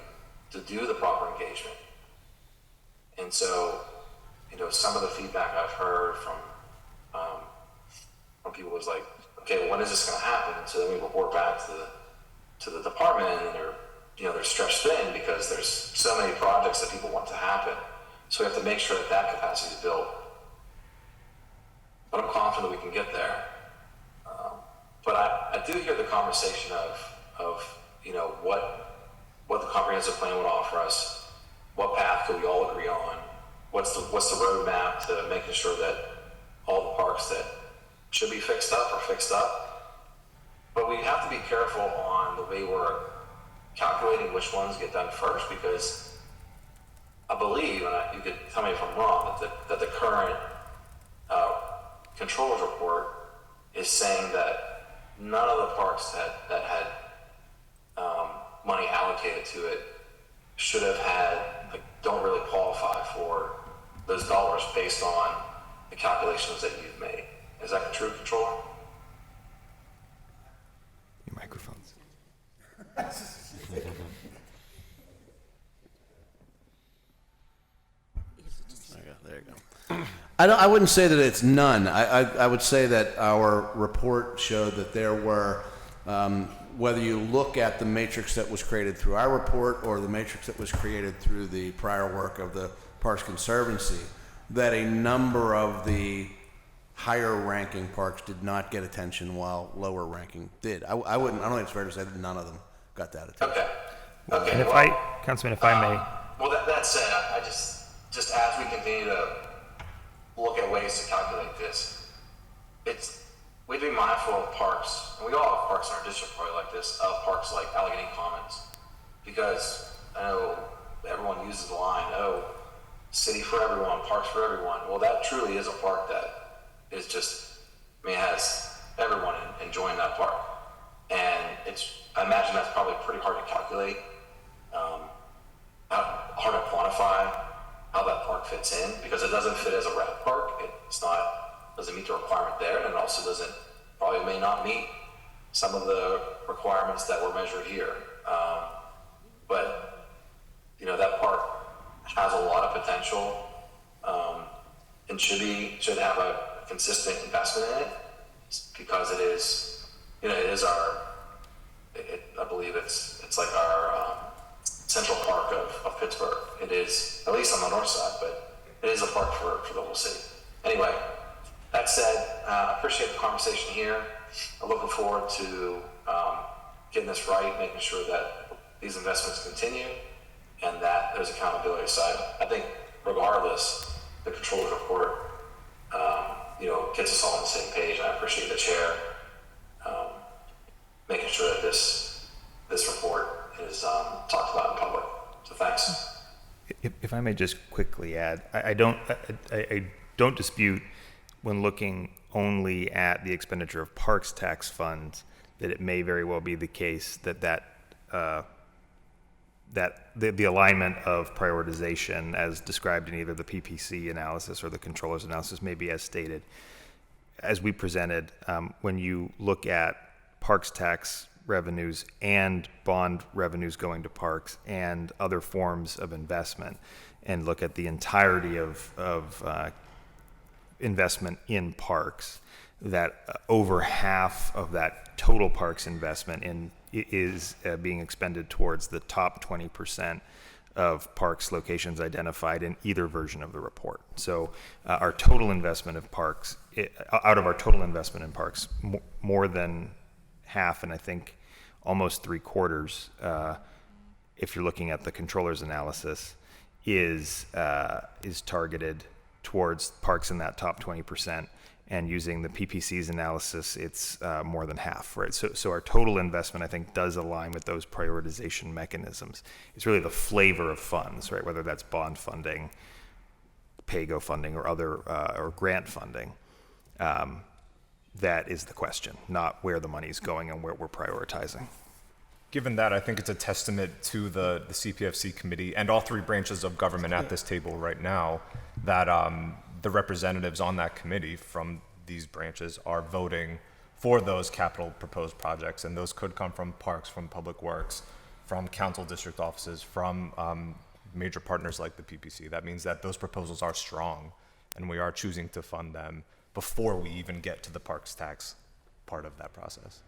to do the proper engagement. And so, some of the feedback I've heard from people was like, okay, well, when is this going to happen? So then we report back to the department, and they're stretched thin because there's so many projects that people want to happen. So we have to make sure that capacity is built. But I'm confident we can get there. But I do hear the conversation of what the comprehensive plan would offer us, what path could we all agree on, what's the roadmap to making sure that all the parks that should be fixed up are fixed up. But we have to be careful on the way we're calculating which ones get done first, because I believe, and you could tell me if I'm wrong, that the current controllers report is saying that none of the parks that had money allocated to it should have had, don't really qualify for those dollars based on the calculations that you've made. Is that true, Controller? Your microphones. There you go. I wouldn't say that it's none. I would say that our report showed that there were, whether you look at the matrix that was created through our report or the matrix that was created through the prior work of the Parks Conservancy, that a number of the higher ranking parks did not get attention while lower ranking did. I don't think it's fair to say that none of them got that attention. Okay. And Councilman, if I may. Well, that said, I just as we continue to look at ways to calculate this, we'd be mindful of parks, and we all have parks in our district probably like this, of parks like Allegheny Commons, because I know everyone uses the line, city for everyone, parks for everyone. Well, that truly is a park that is just, has everyone enjoying that park. And I imagine that's probably pretty hard to calculate, hard to quantify how that park fits in, because it doesn't fit as a rec park. Doesn't meet the requirement there, and it also probably may not meet some of the requirements that were measured here. But that park has a lot of potential, and should have a consistent investment in it, because it is I believe it's like our central park of Pittsburgh. It is, at least on the north side, but it is a park for the whole city. Anyway, that said, I appreciate the conversation here. I'm looking forward to getting this right, making sure that these investments continue and that there's accountability. So I think regardless, the controller's report gets us all on the same page. And I appreciate the chair making sure that this report is talked about in public. So thanks. If I may just quickly add, I don't dispute when looking only at the expenditure of parks tax funds, that it may very well be the case that the alignment of prioritization as described in either the PPC analysis or the controller's analysis may be as stated. As we presented, when you look at parks tax revenues and bond revenues going to parks and other forms of investment, and look at the entirety of investment in parks, that over half of that total parks investment is being expended towards the top 20% of parks locations identified in either version of the report. So our total investment of parks, out of our total investment in parks, more than half, and I think almost 3/4, if you're looking at the controller's analysis, is targeted towards parks in that top 20%. And using the PPC's analysis, it's more than half, right? So our total investment, I think, does align with those prioritization mechanisms. It's really the flavor of funds, right? Whether that's bond funding, pay-go funding, or other or grant funding. That is the question, not where the money is going and where we're prioritizing. Given that, I think it's a testament to the CPFC committee and all three branches of government at this table right now that the representatives on that committee from these branches are voting for those capital proposed projects. And those could come from parks, from public works, from council district offices, from major partners like the PPC. That means that those proposals are strong and we are choosing to fund them before we even get to the parks tax part of that process.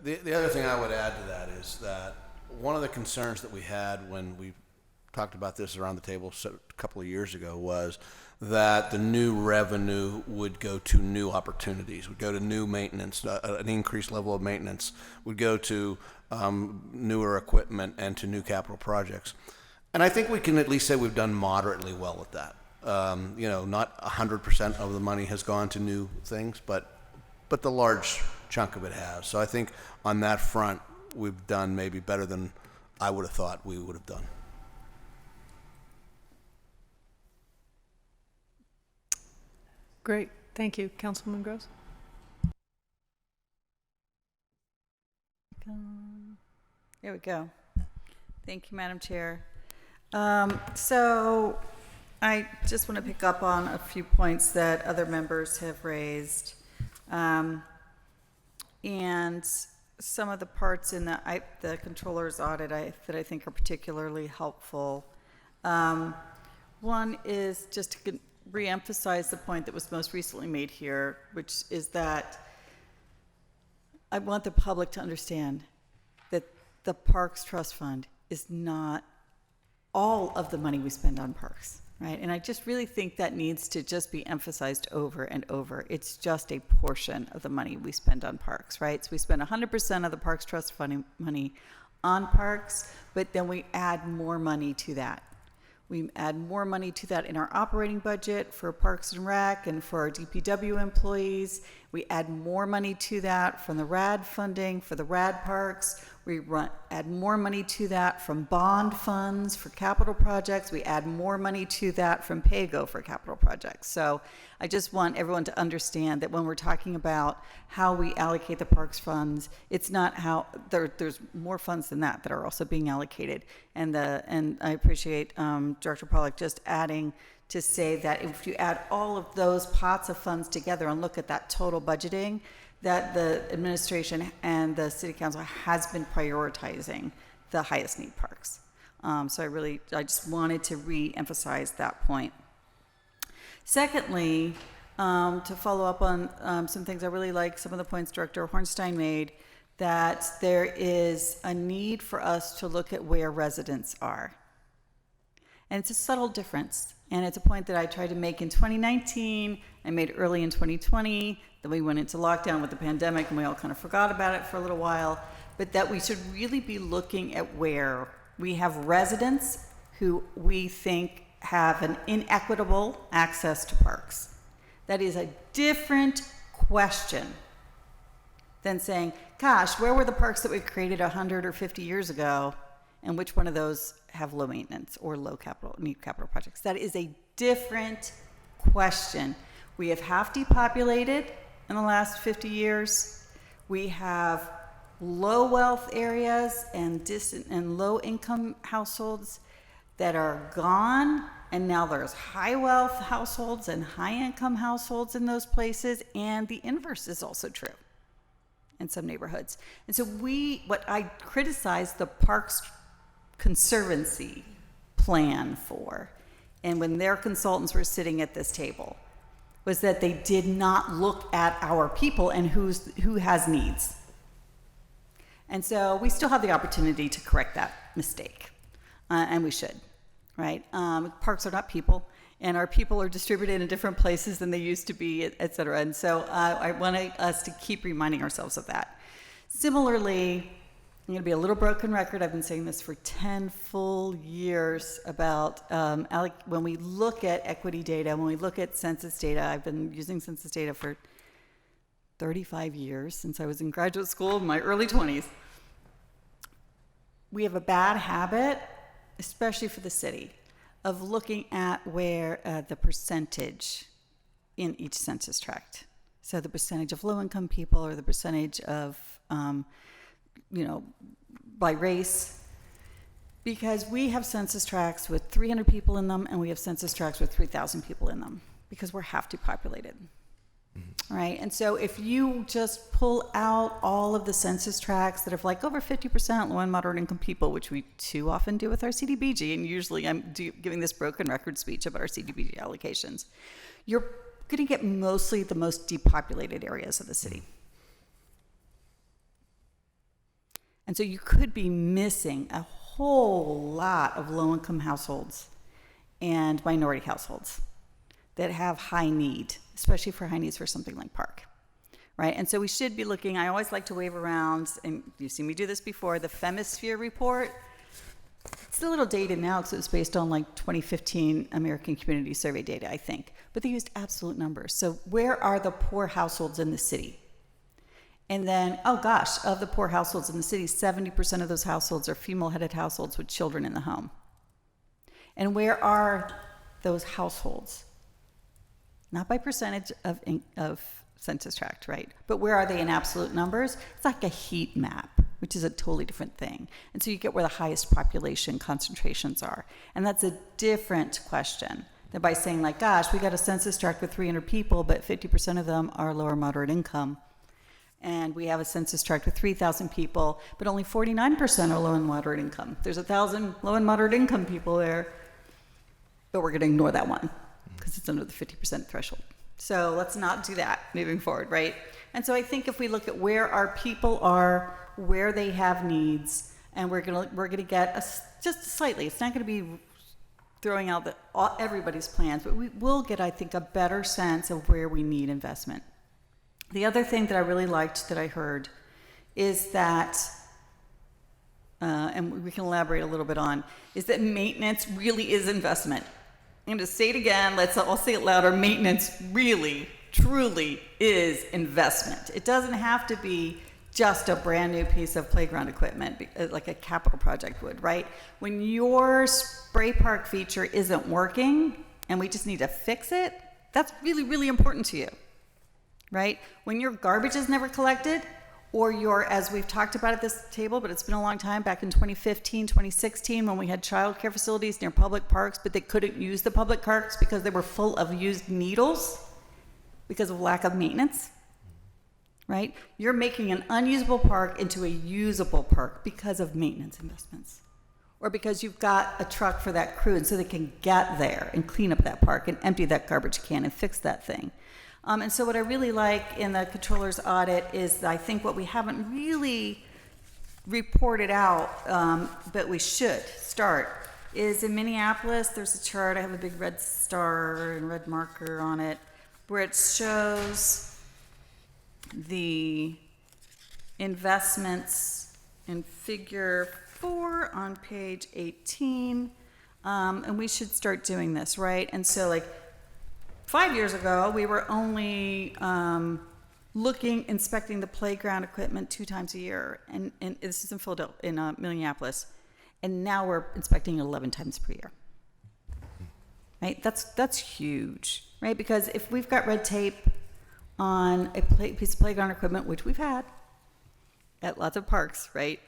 The other thing I would add to that is that one of the concerns that we had when we talked about this around the table a couple of years ago was that the new revenue would go to new opportunities, would go to new maintenance, an increased level of maintenance, would go to newer equipment and to new capital projects. And I think we can at least say we've done moderately well at that. Not 100% of the money has gone to new things, but the large chunk of it has. So I think on that front, we've done maybe better than I would have thought we would have done. Great, thank you. Councilman Gross? There we go. Thank you, Madam Chair. So I just want to pick up on a few points that other members have raised. And some of the parts in the controller's audit that I think are particularly helpful. One is just to reemphasize the point that was most recently made here, which is that I want the public to understand that the Parks Trust Fund is not all of the money we spend on parks, right? And I just really think that needs to just be emphasized over and over. It's just a portion of the money we spend on parks, right? So we spend 100% of the Parks Trust Fund money on parks, but then we add more money to that. We add more money to that in our operating budget for Parks and Rec and for our DPW employees. We add more money to that from the RAD funding for the RAD parks. We add more money to that from bond funds for capital projects. We add more money to that from pay-go for capital projects. So I just want everyone to understand that when we're talking about how we allocate the parks funds, it's not how there's more funds than that are also being allocated. And I appreciate Director Pollack just adding to say that if you add all of those pots of funds together and look at that total budgeting, that the administration and the city council has been prioritizing the highest need parks. So I just wanted to re-emphasize that point. Secondly, to follow up on some things I really like, some of the points Director Hornstein made, that there is a need for us to look at where residents are. And it's a subtle difference. And it's a point that I tried to make in 2019, I made early in 2020, then we went into lockdown with the pandemic and we all kind of forgot about it for a little while, but that we should really be looking at where we have residents who we think have an inequitable access to parks. That is a different question than saying, gosh, where were the parks that we created 100 or 50 years ago, and which one of those have low maintenance or low capital, need capital projects? That is a different question. We have half depopulated in the last 50 years. We have low wealth areas and distant and low income households that are gone, and now there's high wealth households and high income households in those places, and the inverse is also true in some neighborhoods. And so what I criticized the Parks Conservancy plan for, and when their consultants were sitting at this table, was that they did not look at our people and who has needs. And so we still have the opportunity to correct that mistake, and we should, right? Parks are not people, and our people are distributed in different places than they used to be, et cetera. And so I want us to keep reminding ourselves of that. Similarly, I'm going to be a little broken record. I've been saying this for 10 full years about when we look at equity data, when we look at census data. I've been using census data for 35 years, since I was in graduate school in my early 20s. We have a bad habit, especially for the city, of looking at where the percentage in each census tract. So the percentage of low-income people, or the percentage of by race, because we have census tracts with 300 people in them, and we have census tracts with 3,000 people in them, because we're half depopulated, right? And so if you just pull out all of the census tracts that have like over 50% low and moderate income people, which we too often do with our CDBG, and usually I'm giving this broken record speech about our CDBG allocations, you're going to get mostly the most depopulated areas of the city. And so you could be missing a whole lot of low-income households and minority households that have high need, especially for high needs for something like park, right? And so we should be looking, I always like to wave around, and you've seen me do this before, the Femisphere report. It's a little dated now because it was based on like 2015 American Community Survey data, I think. But they used absolute numbers. So where are the poor households in the city? And then, oh gosh, of the poor households in the city, 70% of those households are female-headed households with children in the home. And where are those households? Not by percentage of census tract, right? But where are they in absolute numbers? It's like a heat map, which is a totally different thing. And so you get where the highest population concentrations are. And that's a different question than by saying like, gosh, we got a census tract with 300 people, but 50% of them are lower moderate income. And we have a census tract with 3,000 people, but only 49% are low and moderate income. There's 1,000 low and moderate income people there, but we're going to ignore that one because it's under the 50% threshold. So let's not do that moving forward, right? And so I think if we look at where our people are, where they have needs, and we're gonna get just slightly. It's not going to be throwing out everybody's plans, but we will get, I think, a better sense of where we need investment. The other thing that I really liked that I heard is that, and we can elaborate a little bit on, is that maintenance really is investment. I'm going to say it again, I'll say it louder. Maintenance really, truly is investment. It doesn't have to be just a brand new piece of playground equipment like a capital project would, right? When your spray park feature isn't working and we just need to fix it, that's really, really important to you. Right? When your garbage is never collected, or as we've talked about at this table, but it's been a long time, back in 2015, 2016, when we had childcare facilities near public parks, but they couldn't use the public parks because they were full of used needles because of lack of maintenance, right? You're making an unusable park into a usable park because of maintenance investments, or because you've got a truck for that crew, and so they can get there and clean up that park and empty that garbage can and fix that thing. And so what I really like in the controller's audit is I think what we haven't really reported out, but we should start, is in Minneapolis, there's a chart, I have a big red star and red marker on it, where it shows the investments in figure 4 on page 18, and we should start doing this, right? And so like, 5 years ago, we were only inspecting the playground equipment 2 times a year, and this is in Philadelphia, in Minneapolis, and now we're inspecting it 11 times per year. right? That's huge, right? Because if we've got red tape on a piece of playground equipment, which we've had at lots of parks, right?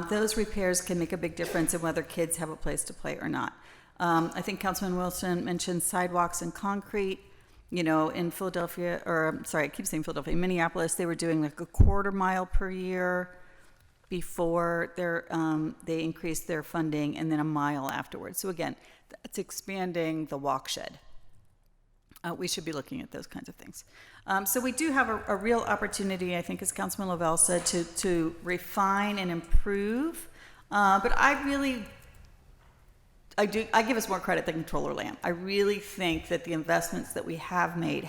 Those repairs can make a big difference in whether kids have a place to play or not. I think Councilman Wilson mentioned sidewalks and concrete. You know, in Philadelphia, or sorry, I keep saying Philadelphia, in Minneapolis, they were doing like a 1/4 mile per year before they increased their funding, and then a mile afterwards. So again, that's expanding the walk shed. We should be looking at those kinds of things. So we do have a real opportunity, I think, as Councilman Lavelle said, to refine and improve. But I give us more credit than Controller Lamb. I really think that the investments that we have made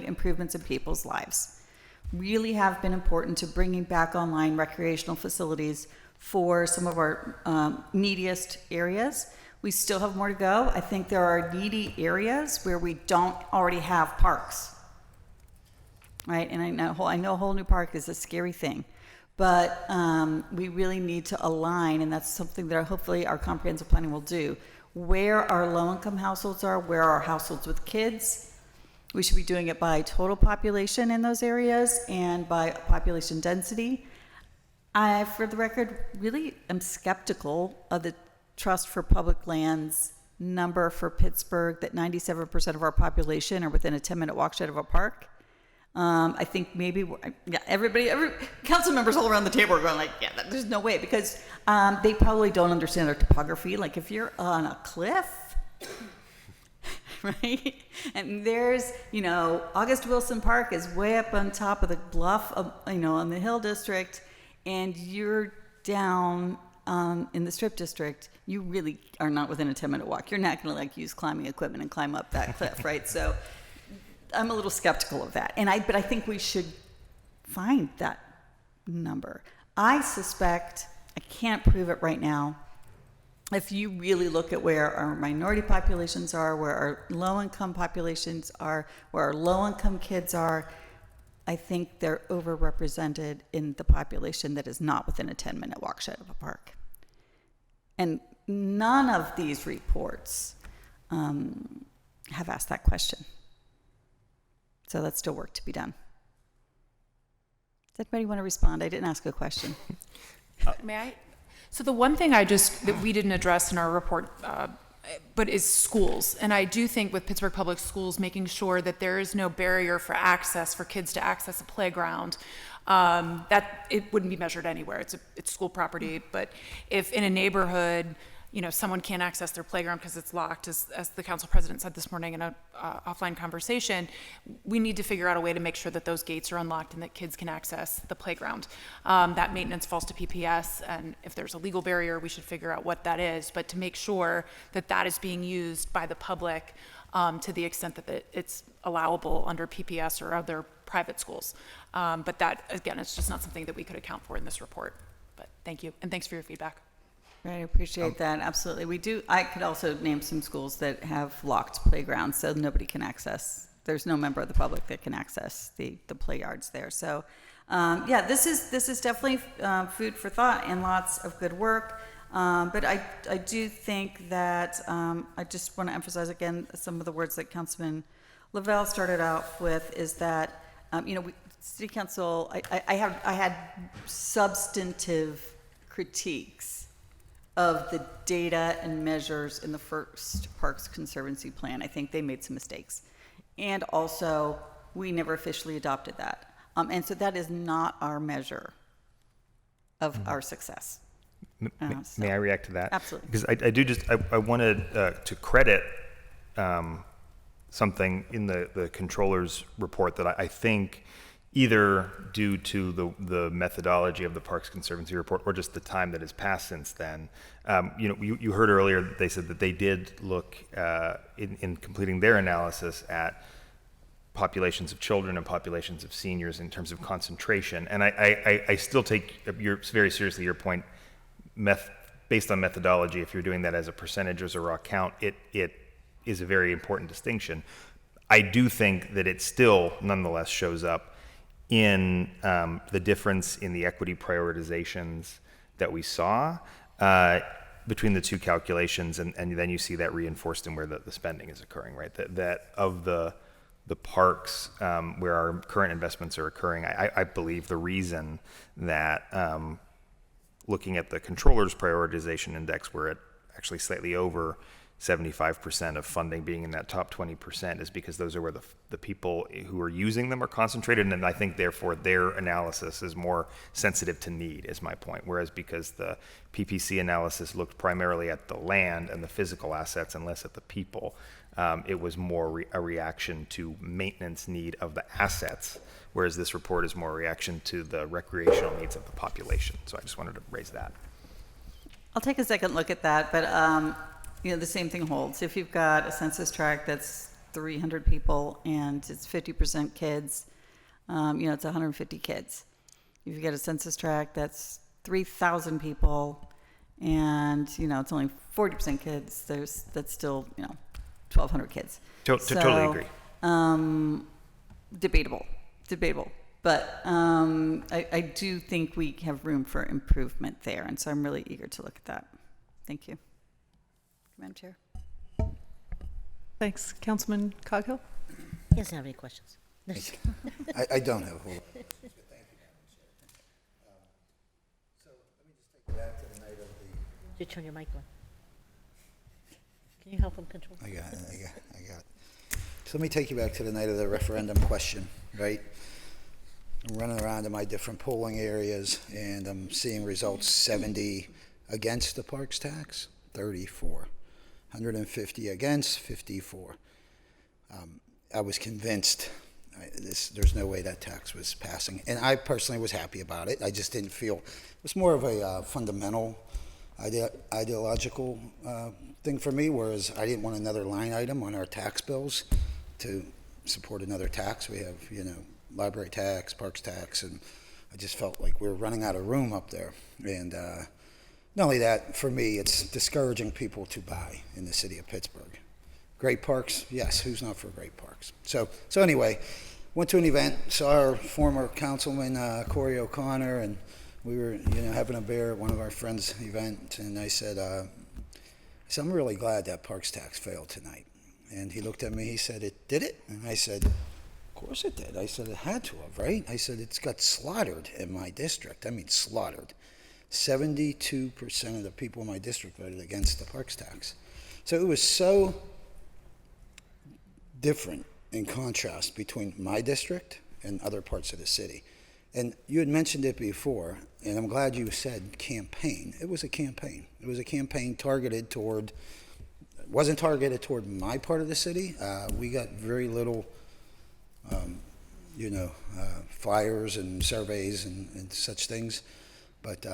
improvements in people's lives. Really have been important to bringing back online recreational facilities for some of our neediest areas. We still have more to go. I think there are needy areas where we don't already have parks, right? And I know a whole new park is a scary thing, but we really need to align, and that's something that hopefully our comprehensive planning will do. Where our low-income households are, where our households with kids, we should be doing it by total population in those areas and by population density. I, for the record, really am skeptical of the Trust for Public Lands number for Pittsburgh that 97% of our population are within a 10-minute walk shed of a park. I think maybe, every council members all around the table are going like, there's no way, because they probably don't understand their topography. Like if you're on a cliff, right? And there's, August Wilson Park is way up on top of the bluff, on the Hill District, and you're down in the Strip District, you really are not within a 10-minute walk. You're not going to use climbing equipment and climb up that cliff, right? So I'm a little skeptical of that. But I think we should find that number. I suspect, I can't prove it right now, if you really look at where our minority populations are, where our low-income populations are, where our low-income kids are, I think they're overrepresented in the population that is not within a 10-minute walk shed of a park. And none of these reports have asked that question. So that's still work to be done. Does anybody want to respond? I didn't ask a question. May I? So the one thing that we didn't address in our report, but is schools. And I do think with Pittsburgh Public Schools, making sure that there is no barrier for access for kids to access a playground, that it wouldn't be measured anywhere. It's school property. But if in a neighborhood, someone can't access their playground because it's locked, as the council president said this morning in a offline conversation, we need to figure out a way to make sure that those gates are unlocked and that kids can access the playground. That maintenance falls to PPS, and if there's a legal barrier, we should figure out what that is, but to make sure that that is being used by the public to the extent that it's allowable under PPS or other private schools. But that, again, it's just not something that we could account for in this report. But thank you, and thanks for your feedback. Right, I appreciate that, absolutely. We do. I could also name some schools that have locked playgrounds, so nobody can access. There's no member of the public that can access the play yards there. So, this is definitely food for thought and lots of good work. But I do think that I just want to emphasize again some of the words that Councilman Lavelle started out with is that City Council. I had substantive critiques of the data and measures in the first Parks Conservancy plan. I think they made some mistakes. And also, we never officially adopted that. And so that is not our measure of our success. May I react to that? Absolutely. Because I wanted to credit something in the controller's report that I think either due to the methodology of the Parks Conservancy report or just the time that has passed since then. You heard earlier that they said that they did look in completing their analysis at populations of children and populations of seniors in terms of concentration. And I still take very seriously your point, based on methodology, if you're doing that as a percentage or as a raw count, it is a very important distinction. I do think that it still nonetheless shows up in the difference in the equity prioritizations that we saw. between the two calculations, and then you see that reinforced in where the spending is occurring, right? That of the parks where our current investments are occurring, I believe the reason that looking at the controller's prioritization index, we're at actually slightly over 75% of funding being in that top 20% is because those are where the people who are using them are concentrated, and I think therefore their analysis is more sensitive to need, is my point. Whereas because the PPC analysis looked primarily at the land and the physical assets and less at the people, it was more a reaction to maintenance need of the assets, whereas this report is more a reaction to the recreational needs of the population. So I just wanted to raise that. I'll take a second look at that, but the same thing holds. If you've got a census tract that's 300 people and it's 50% kids, it's 150 kids. If you get a census tract that's 3,000 people and, it's only 40% kids, that's still, 1,200 kids. Totally agree. Debatable. But I do think we have room for improvement there, and so I'm really eager to look at that. Thank you. Madam Chair. Thanks. Councilman Coghill? He doesn't have any questions. I don't have a whole lot. So let me just take you back to the night of the... Did you turn your mic on? Can you help him control? I got it. So let me take you back to the night of the referendum question, right? I'm running around in my different polling areas, and I'm seeing results 70 against the parks tax, 34. 150 against, 54. I was convinced there's no way that tax was passing. And I personally was happy about it. I just didn't feel, it was more of a fundamental ideological thing for me, whereas I didn't want another line item on our tax bills to support another tax. We have, library tax, parks tax, and I just felt like we were running out of room up there. And not only that, for me, it's discouraging people to buy in the city of Pittsburgh. Great parks, yes, who's not for great parks? So anyway, went to an event, saw our former councilman, Corey O'Connor, and we were, having a beer at one of our friends' events, and I said, I'm really glad that parks tax failed tonight. And he looked at me, he said, did it? And I said, of course it did. I said, it had to have, right? I said, it's got slaughtered in my district. I mean, slaughtered. 72% of the people in my district voted against the parks tax. So it was so different in contrast between my district and other parts of the city. And you had mentioned it before, and I'm glad you said campaign. It was a campaign. It was a campaign targeted toward, wasn't targeted toward my part of the city. We got very little, flyers and surveys and such things. But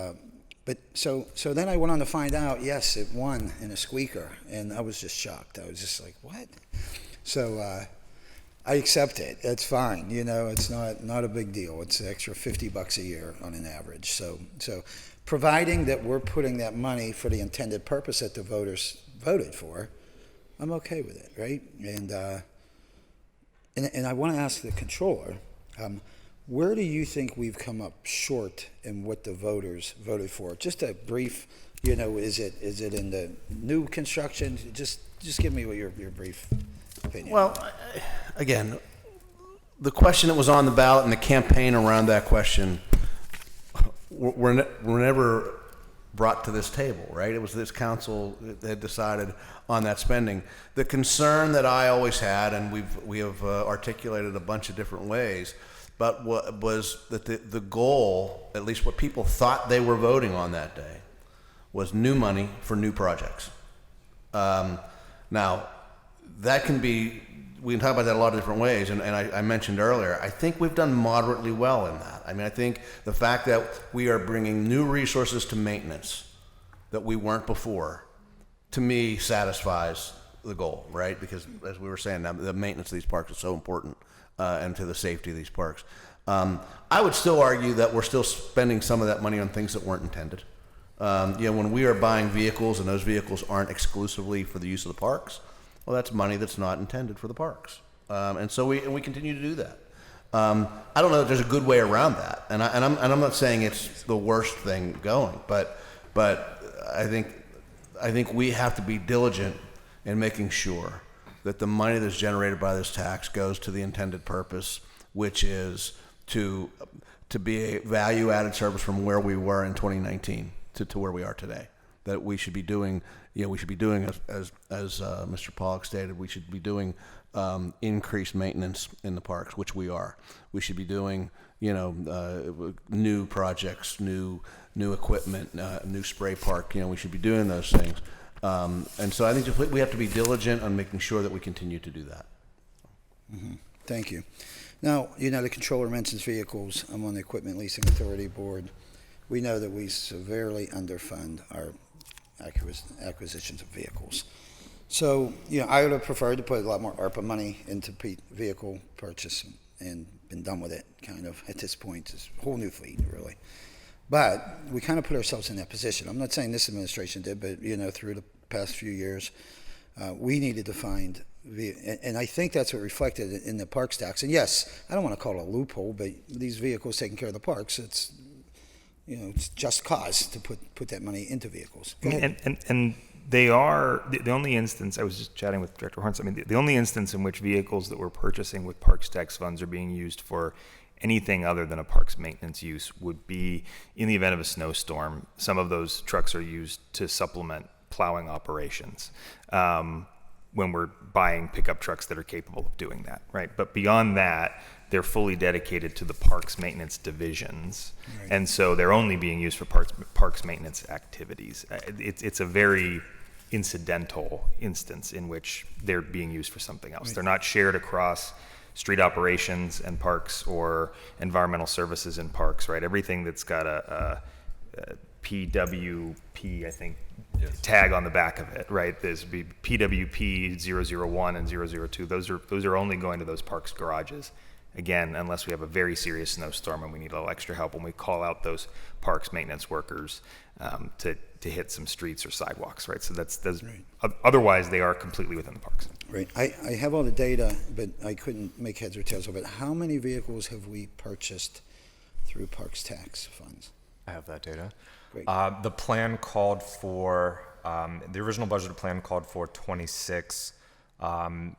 so then I went on to find out, yes, it won in a squeaker, and I was just shocked. I was just like, what? So I accept it. It's fine. It's not a big deal. It's an extra $50 a year on an average. So providing that we're putting that money for the intended purpose that the voters voted for, I'm okay with it, right? And I want to ask the controller, where do you think we've come up short in what the voters voted for? Just a brief, is it in the new construction? Just give me your brief opinion. Well, again, the question that was on the ballot and the campaign around that question were never brought to this table, right? It was this council that had decided on that spending. The concern that I always had, and we have articulated a bunch of different ways, but what was that the goal, at least what people thought they were voting on that day, was new money for new projects. Now, that can be, we can talk about that a lot of different ways, and I mentioned earlier, I think we've done moderately well in that. I mean, I think the fact that we are bringing new resources to maintenance that we weren't before, to me, satisfies the goal, right? Because as we were saying, the maintenance of these parks is so important, and to the safety of these parks. I would still argue that we're still spending some of that money on things that weren't intended. When we are buying vehicles and those vehicles aren't exclusively for the use of the parks, well, that's money that's not intended for the parks. And so we continue to do that. I don't know that there's a good way around that. And I'm not saying it's the worst thing going, but I think I think we have to be diligent in making sure that the money that's generated by this tax goes to the intended purpose, which is to be a value-added service from where we were in 2019 to where we are today. That we should be doing, we should be doing, as Mr. Pollock stated, we should be doing increased maintenance in the parks, which we are. We should be doing, new projects, new equipment, new spray park. We should be doing those things. And so I think we have to be diligent on making sure that we continue to do that. Mm-hmm. Thank you. Now, the controller mentions vehicles. I'm on the Equipment Leasing Authority Board. We know that we severely underfund our acquisitions of vehicles. So, I would have preferred to put a lot more ARPA money into vehicle purchase and been done with it, kind of, at this point. It's a whole new fleet, really. But we kind of put ourselves in that position. I'm not saying this administration did, but, through the past few years, we needed to find, and I think that's what reflected in the parks tax. And yes, I don't want to call it a loophole, but these vehicles taking care of the parks, it's just cause to put that money into vehicles. Go ahead. And they are the only instance. I was just chatting with Director Horns. I mean, the only instance in which vehicles that we're purchasing with parks tax funds are being used for anything other than a parks maintenance use would be in the event of a snowstorm. Some of those trucks are used to supplement plowing operations when we're buying pickup trucks that are capable of doing that, right? But beyond that, they're fully dedicated to the parks maintenance divisions, right. And so they're only being used for parks maintenance activities. It's a very incidental instance in which they're being used for something else. Right. They're not shared across street operations and parks or environmental services in parks, right? Everything that's got a PWP, I think, yes, tag on the back of it, right? There's PWP 001 and 002. Those are only going to those parks garages. Again, unless we have a very serious snowstorm and we need a little extra help when we call out those parks maintenance workers to hit some streets or sidewalks, right? So that's right. Otherwise, they are completely within the parks. Right. I have all the data, but I couldn't make heads or tails of it. How many vehicles have we purchased through parks tax funds? I have that data. Great. The plan called for, the original budgeted plan called for 26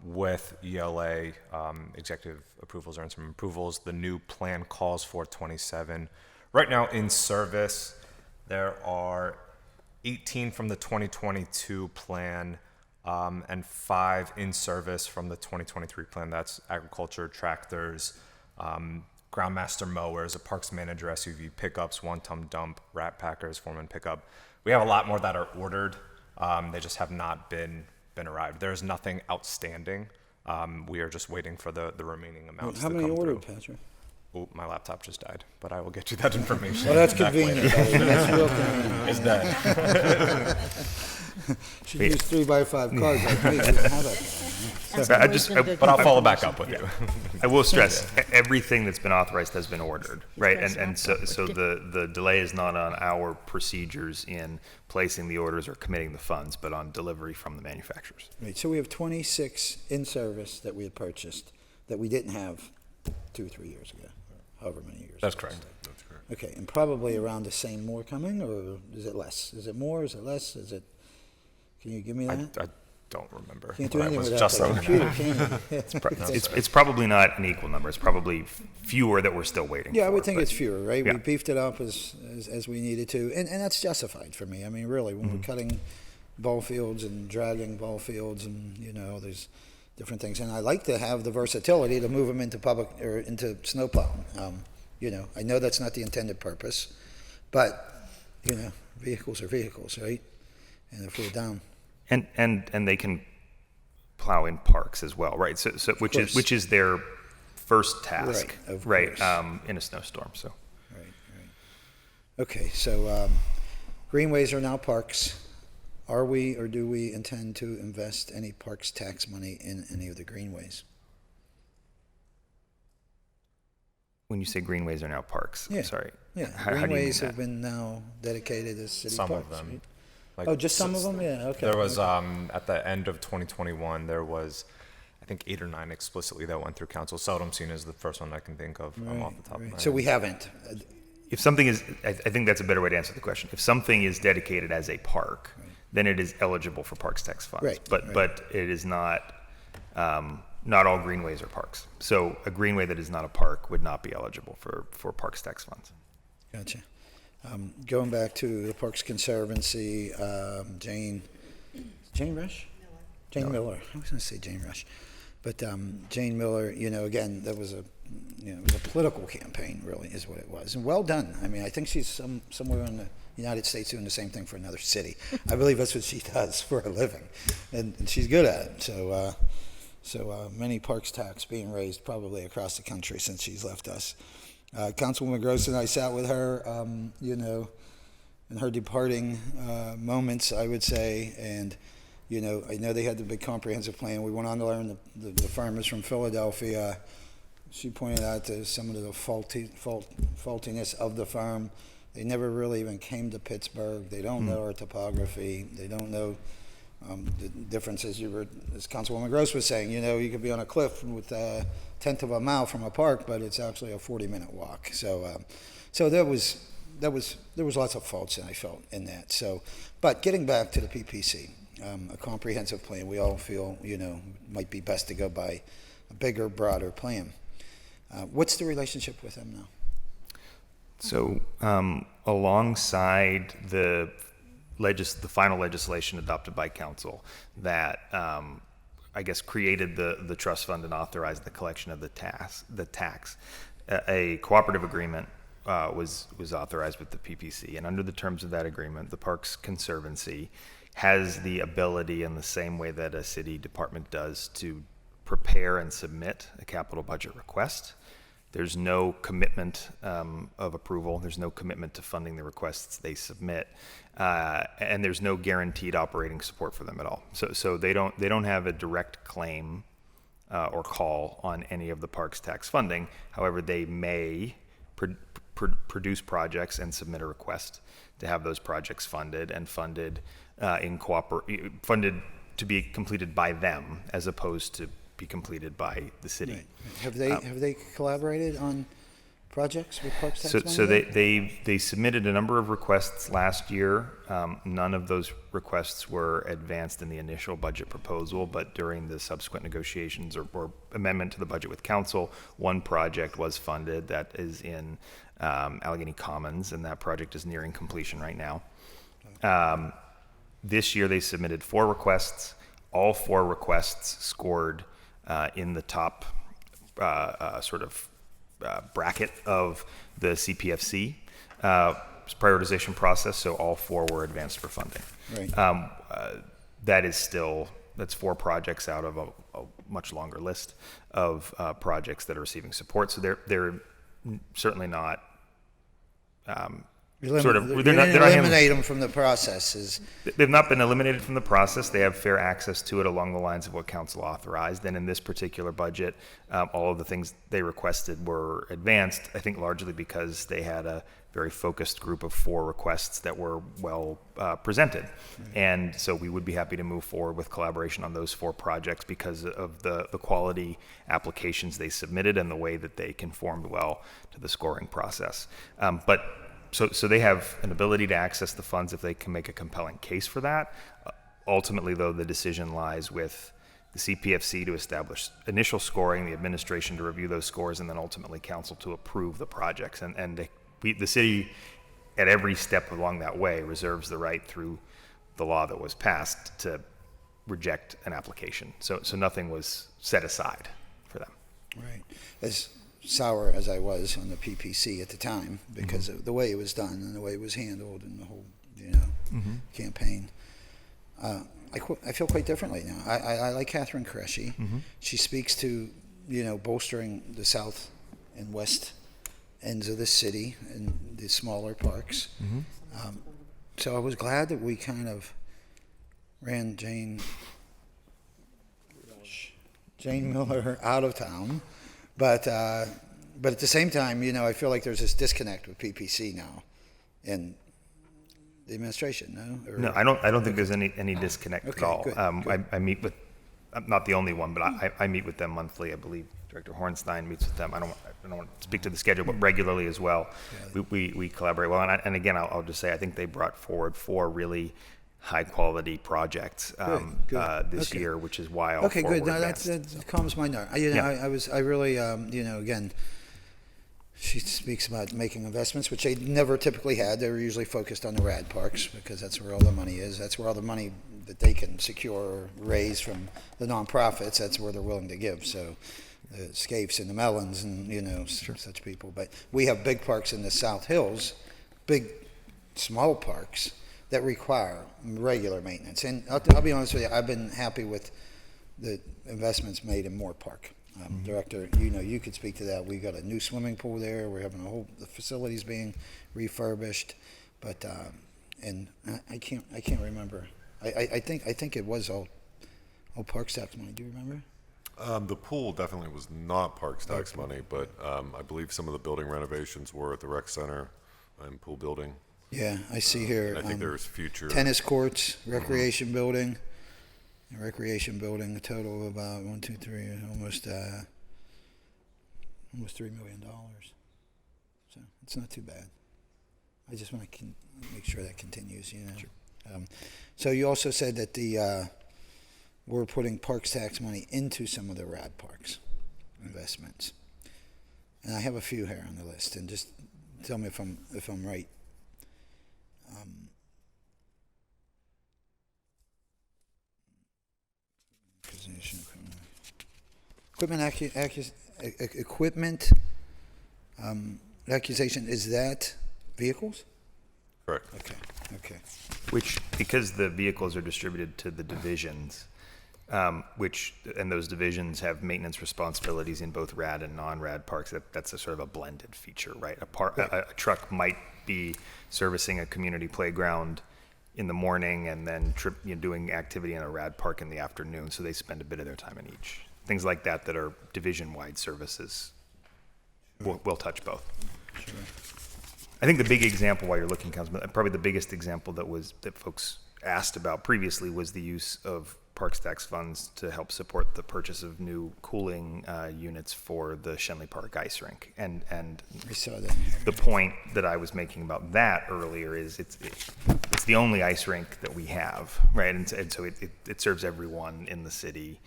with ELA executive approvals or interim approvals. The new plan calls for 27. Right now in service, there are 18 from the 2022 plan and 5 in service from the 2023 plan. That's agriculture, tractors, groundmaster mowers, a parks manager SUV, pickups, one-ton dump, rat packers, foreman pickup. We have a lot more that are ordered. They just have not been arrived. There is nothing outstanding. We are just waiting for the remaining amounts. How to many come ordered, through. Patrick? Oh, my laptop just died, but I will get you that information. Well, that's back convenient. later. That's real convenient. It's dead. Should use 3x5 cards like me. We don't have that. But I'll follow back up with you. I will stress everything that's been authorized has been ordered, right? And so the delay is not on our procedures in placing the orders or committing the funds, but on delivery from the manufacturers. Right. So we have 26 in service that we had purchased that we didn't have 2 or 3 years ago, or however many years. That's correct. That's correct. Okay, and probably around the same more coming, or is it less? Is it more? Is it less? Is it? Can you give me that? I don't remember. Can't do but I anything was without just the looking computer, at it. can you? It's probably not an equal number. It's probably fewer that we're still waiting for. Yeah, I would think but- it's fewer, right? Yeah. We beefed it up as we needed to, and that's justified for me. I mean, really, when we're cutting ball fields and dragging ball fields, and there's different things, and I like to have the versatility to move them into public or into snow plowing. I know that's not the intended purpose, but vehicles are vehicles, right? And if we're down, and they can plow in parks as well, right? So which is their first task, Right, of right? course. In a snowstorm. So right. Okay, so greenways are now parks. Are we or do we intend to invest any parks tax money in any of the greenways? when you say greenways are now parks, Yeah. sorry. Yeah, How do you mean greenways that? have been now dedicated as city Some parks. of them. right? Like, Oh, just some of them? Yeah, okay. There was, at the end of 2021, there was, I think, 8 or 9 explicitly that went through council. Seldom Seen is the first one I can think of off the top of my head. So we haven't. If something is, I think that's a better way to answer the question. If something is dedicated as a park, then it is eligible for parks tax funds. Right, But it is not, not all greenways are parks. So a greenway that is not a park would not be eligible for parks tax funds. Gotcha. Going back to the Parks Conservancy, Jane Rush? Jane Miller. I was going to say Jane Rush. But Jane Miller, again, that was it was a political campaign, really, is what it was. And well done. I mean, I think she's somewhere in the United States doing the same thing for another city. I believe that's what she does for a living. And she's good at it. So many parks tax being raised probably across the country since she's left us. Councilwoman Gross and I sat with her, in her departing moments, I would say, and I know they had the big comprehensive plan. We went on to learn the farmers from Philadelphia. She pointed out to some of the faultiness of the farm. They never really even came to Pittsburgh. They don't know our topography. They don't know the differences. As Councilwoman Gross was saying, you could be on a cliff with a tenth of a mile from a park, but it's actually a 40-minute walk. So there was lots of faults, and I felt in that. So, but getting back to the PPC. A comprehensive plan, we all feel, might be best to go by a bigger, broader plan. What's the relationship with them now? So, alongside the final legislation adopted by council that, I guess, created the trust fund and authorized the collection of the tax, a cooperative agreement was authorized with the PPC, and under the terms of that agreement, the Parks Conservancy has the ability, in the same way that a city department does, to prepare and submit a capital budget request. There's no commitment of approval. There's no commitment to funding the requests they submit, and there's no guaranteed operating support for them at all. So they don't have a direct claim or call on any of the parks tax funding. However, they may produce projects and submit a request to have those projects funded and funded to be completed by them as opposed to be completed by the city. Right. Have they collaborated on projects with parks tax money? So they submitted a number of requests last year. None of those requests were advanced in the initial budget proposal, but during the subsequent negotiations or amendment to the budget with council, one project was funded that is in Allegheny Commons, and that project is nearing completion right now. This year they submitted 4 requests. All 4 requests scored in the top bracket of the CPFC prioritization process, so all 4 were advanced for funding. Right. That's 4 projects out of a much longer list of projects that are receiving support. So they're certainly not eliminate them from the process. They've not been eliminated from the process. They have fair access to it along the lines of what council authorized. And in this particular budget, all of the things they requested were advanced, I think largely because they had a very focused group of 4 requests that were well presented. Right. And so we would be happy to move forward with collaboration on those 4 projects because of the quality applications they submitted and the way that they conformed well to the scoring process. So they have an ability to access the funds if they can make a compelling case for that. Ultimately, though, the decision lies with the CPFC to establish initial scoring, the administration to review those scores, and then ultimately council to approve the projects. And the city, at every step along that way, reserves the right through the law that was passed to reject an application. So nothing was set aside for them. Right. As sour as I was on the PPC at the time because of the way it was done and the way it was handled and the whole, campaign. I feel quite differently now. I like Catherine Koreshi. She speaks to, bolstering the south and west ends of the city and the smaller parks. So I was glad that we kind of ran Jane Miller out of town. But at the same time, I feel like there's this disconnect with PPC now and the administration, no? No, I don't think there's any disconnect at all. Good. I meet with, I'm not the only one, but I meet with them monthly. I believe Director Hornstein meets with them. I don't want to speak to the schedule, but regularly as well. We collaborate well. And again, I'll just say, I think they brought forward 4 really high-quality projects Good. this Okay. year, which is why I'll Okay, good. forward Now advance. that calms my nerve. I really, again, she speaks about making investments, which they never typically had. They were usually focused on the rad parks because that's where all the money is. That's where all the money that they can secure or raise from the nonprofits, that's where they're willing to give. So the Scapes and the Mellons and, such people. But we have big parks in the South Hills, big, small parks that require regular maintenance. And I'll be honest with you, I've been happy with the investments made in Moore Park. Director, you could speak to that. We've got a new swimming pool there. We're having the facilities being refurbished, but and I can't remember. I think it was all parks tax money. Do you remember? The pool definitely was not parks tax money, but I believe some of the building renovations were at the rec center and pool building. Yeah, I see here. And I think there's future tennis courts, recreation building. Recreation building, a total of about almost $3 million. So it's not too bad. I just want to make sure that continues. Sure. So you also said that we're putting parks tax money into some of the rad parks investments, and I have a few here on the list. And just tell me if I'm right. Equipment accusation, is that vehicles? Correct. Okay. Which, because the vehicles are distributed to the divisions, and those divisions have maintenance responsibilities in both rad and non-rad parks, that's a sort of a blended feature, right? A truck might be servicing a community playground in the morning and then doing activity in a rad park in the afternoon, so they spend a bit of their time in each. Things like that are division-wide services will touch both. Sure. I think the big example, while you're looking, Councilman, probably the biggest example that folks asked about previously was the use of parks tax funds to help support the purchase of new cooling units for the Shenley Park ice rink. And I saw that in here. the point that I was making about that earlier is it's the only ice rink that we have, right? And so it serves everyone in the city.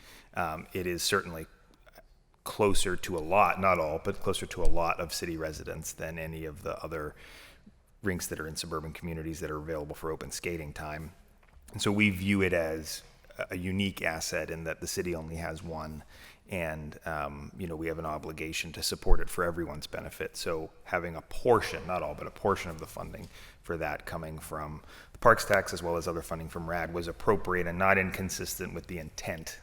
It is certainly closer to a lot, not all, but closer to a lot of city residents than any of the other rinks that are in suburban communities that are available for open skating time. And so we view it as a unique asset in that the city only has one, and we have an obligation to support it for everyone's benefit. So having a portion, not all, but a portion of the funding for that coming from the parks tax as well as other funding from RAD was appropriate and not inconsistent with the intent,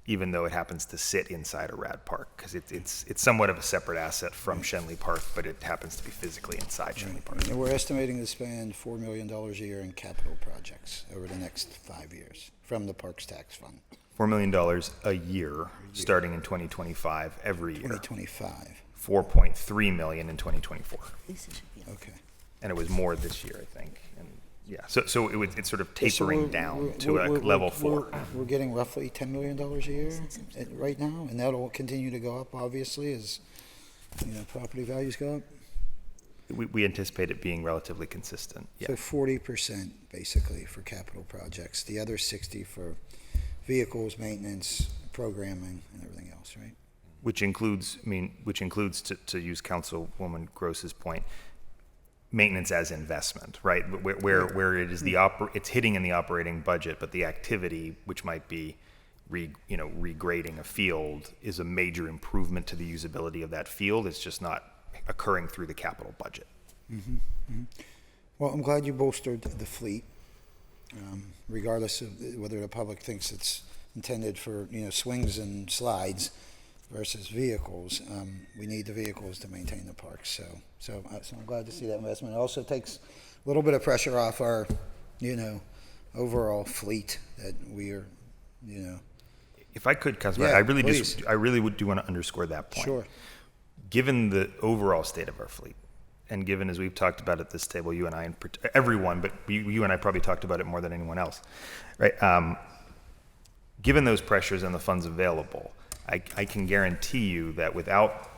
even though it happens to sit inside a rad park, because it's somewhat of a separate asset from Shenley Park, but it happens to be physically inside Shenley Park. And we're estimating to spend $4 million a year in capital projects over the next 5 years from the Parks Tax Fund. $4 million a year, starting in 2025, every year. 2025. 4.3 million in 2024. Okay. And it was more this year, I think. And yeah, so it's sort of tapering So down to level 4. We're getting roughly $10 million a year right now, and that'll continue to go up, obviously, as property values go up. We anticipate it being relatively consistent. Yeah. So 40% basically for capital projects, the other 60 for vehicles, maintenance, programming, and everything else, right? Which includes, to use Councilwoman Gross's point, maintenance as investment, right? Where it is it's hitting in the operating budget, but the activity, which might be regrading a field, is a major improvement to the usability of that field. It's just not occurring through the capital budget. Mm-hmm. Mm-hmm. Well, I'm glad you bolstered the fleet, regardless of whether the public thinks it's intended for swings and slides versus vehicles. We need the vehicles to maintain the parks. So I'm glad to see that investment. It also takes a little bit of pressure off our, overall fleet that we are, If I could, Councilman, Yeah, I really do want to underscore that point. Sure. Given the overall state of our fleet, and given, as we've talked about at this table, you and I, everyone, but you and I probably talked about it more than anyone else, right? Given those pressures and the funds available, I can guarantee you that without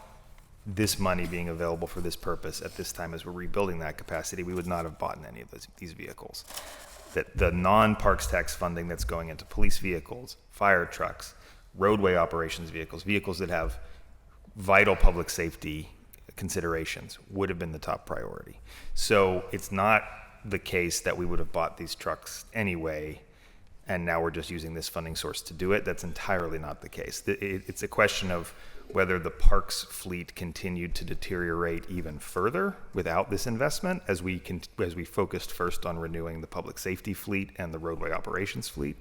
this money being available for this purpose at this time as we're rebuilding that capacity, we would not have bought any of these vehicles. that the non-parks tax funding that's going into police vehicles, fire trucks, roadway operations vehicles, vehicles that have vital public safety considerations would have been the top priority. So it's not the case that we would have bought these trucks anyway, and now we're just using this funding source to do it. That's entirely not the case. It's a question of whether the parks fleet continued to deteriorate even further without this investment, as we focused first on renewing the public safety fleet and the roadway operations fleet,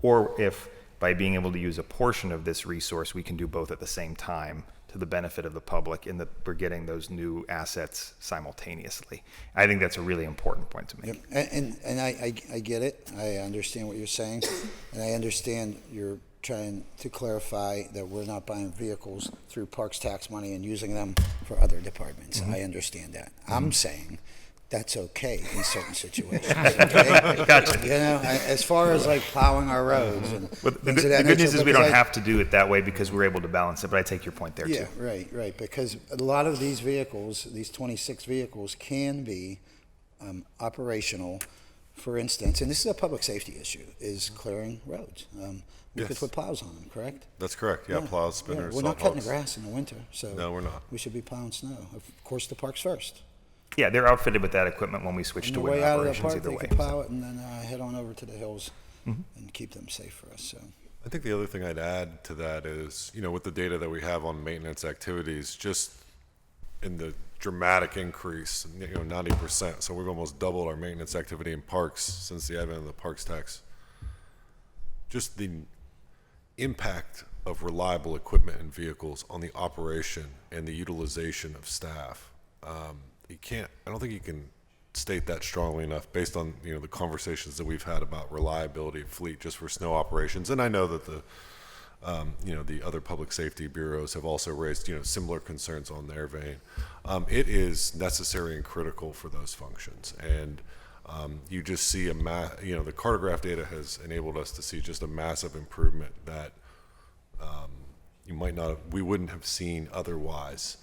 or if by being able to use a portion of this resource, we can do both at the same time to the benefit of the public in that we're getting those new assets simultaneously. I think that's a really important point to make. Yep. And I get it. I understand what you're saying. And I understand you're trying to clarify that we're not buying vehicles through parks tax money and using them for other departments. I understand that. I'm saying that's okay in certain situations. Okay? Gotcha. You know, as far as like plowing our roads and Well, things of the that good nature, news is we because don't have to do it that way because we're able to balance it, but I take your point there Yeah, too. right. Because a lot of these vehicles, these 26 vehicles, can be operational. For instance, and this is a public safety issue, is clearing roads. We could Yes. put plows on them, correct? That's correct. Yeah, plows, spinners, We're not salt cutting the hogs. grass in the winter, so No, we're not. we should be plowing snow. Of course, the parks first. Yeah, they're outfitted with that equipment when we switch On to the wooden way out of the operations park, either they way. can plow it and then head on over to the hills Mm-hmm. and keep them safe for us. So I think the other thing I'd add to that is, with the data that we have on maintenance activities, just in the dramatic increase, 90%. So we've almost doubled our maintenance activity in parks since the advent of the parks tax. Just the impact of reliable equipment and vehicles on the operation and the utilization of staff. I don't think you can state that strongly enough based on, the conversations that we've had about reliability of fleet just for snow operations. And I know that the other public safety bureaus have also raised, similar concerns on their vein. It is necessary and critical for those functions. And you just see the cartograph data has enabled us to see just a massive improvement that we wouldn't have seen otherwise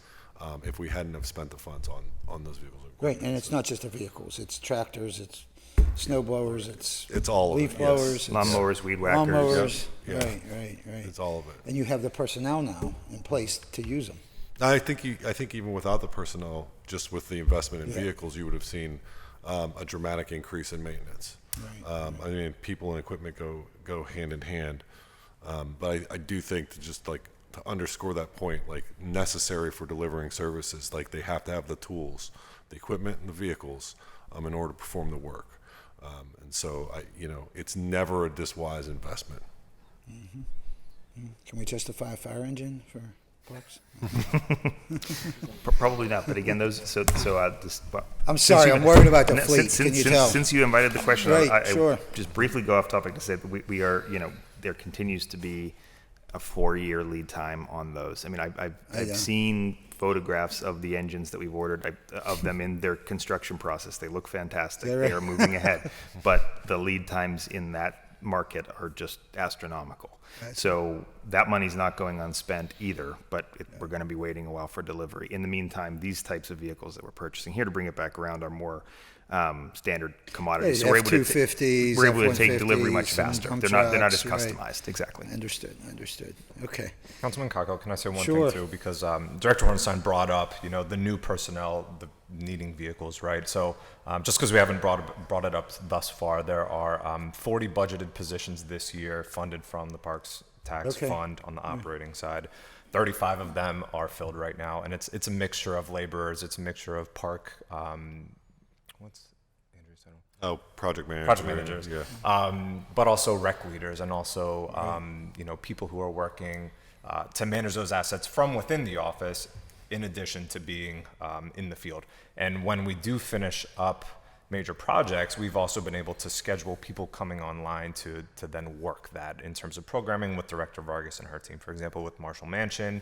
if we hadn't have spent the funds on those vehicles. great, and it's not just the vehicles; it's tractors, it's snow blowers, It's all of leaf it, blowers, yes. Lawnmowers, weed whackers. lawnmowers. Yeah. Right. It's all of it. And you have the personnel now in place to use them. I think even without the personnel, just with the investment in Yeah. vehicles, you would have seen a dramatic increase in maintenance. Right. I mean, people and equipment go hand in hand, but I do think to underscore that point, like necessary for delivering services, like they have to have the tools, the equipment, and the vehicles in order to perform the work. And so it's never a diswise investment. Can we justify a fire engine for parks? Probably not, but again, I'm sorry, I'm worried about the fleet. Since, Can you tell? Since you invited the question, Right, I sure. just briefly go off topic to say that we are, there continues to be a 4-year lead time on those. I mean, I've seen photographs of the engines that we've ordered, of them in their construction process. They look fantastic. Yeah, right. They are moving ahead, but the lead times in that market are just astronomical. So that money's not going unspent either, but we're going to be waiting a while for delivery. In the meantime, these types of vehicles that we're purchasing here, to bring it back around, are more standard commodities. Yeah, So we're able to F-250s, we're able to take delivery much F-150s, faster. dump They're not as trucks, right. customized. Exactly. Understood. Okay. Councilman Kako, can I say one Sure. thing too? Because Director Hornstein brought up, the new personnel, the needing vehicles, right? So just because we haven't brought it up thus far, there are 40 budgeted positions this year funded from the Parks Tax Okay. Fund on the operating side. 35 of them are filled right now, and it's a mixture of laborers. It's a mixture of park. What's Andrew's title? Oh, project managers. Project managers, Yeah. but also rec leaders and also people who are working to manage those assets from within the office, in addition to being in the field. And when we do finish up major projects, we've also been able to schedule people coming online to then work that in terms of programming with Director Vargas and her team. For example, with Marshall Mansion,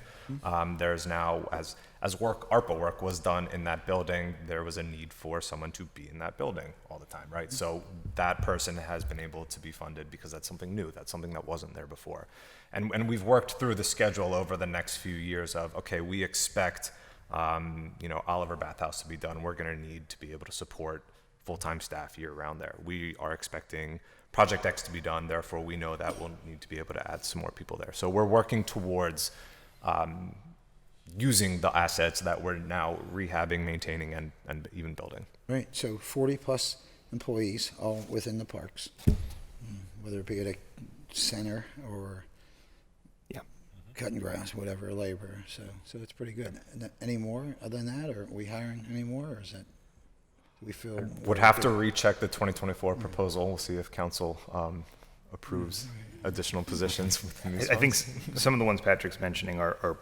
there's now, as ARPA work was done in that building, there was a need for someone to be in that building all the time, right? So that person has been able to be funded because that's something new. That's something that wasn't there before. And we've worked through the schedule over the next few years of, okay, we expect, Oliver Bathhouse to be done. We're going to need to be able to support full-time staff year-round there. We are expecting Project X to be done, therefore we know that we'll need to be able to add some more people there. So we're working towards using the assets that we're now rehabbing, maintaining, and even building. Right, so 40-plus employees, all within the parks, whether it be at a center or cutting grass, whatever, labor. So it's pretty good. Any more other than that, or are we hiring any more, or is that, do we feel? Would have to recheck the 2024 proposal. We'll see if council approves additional positions within these I think funds. some of the ones Patrick's mentioning are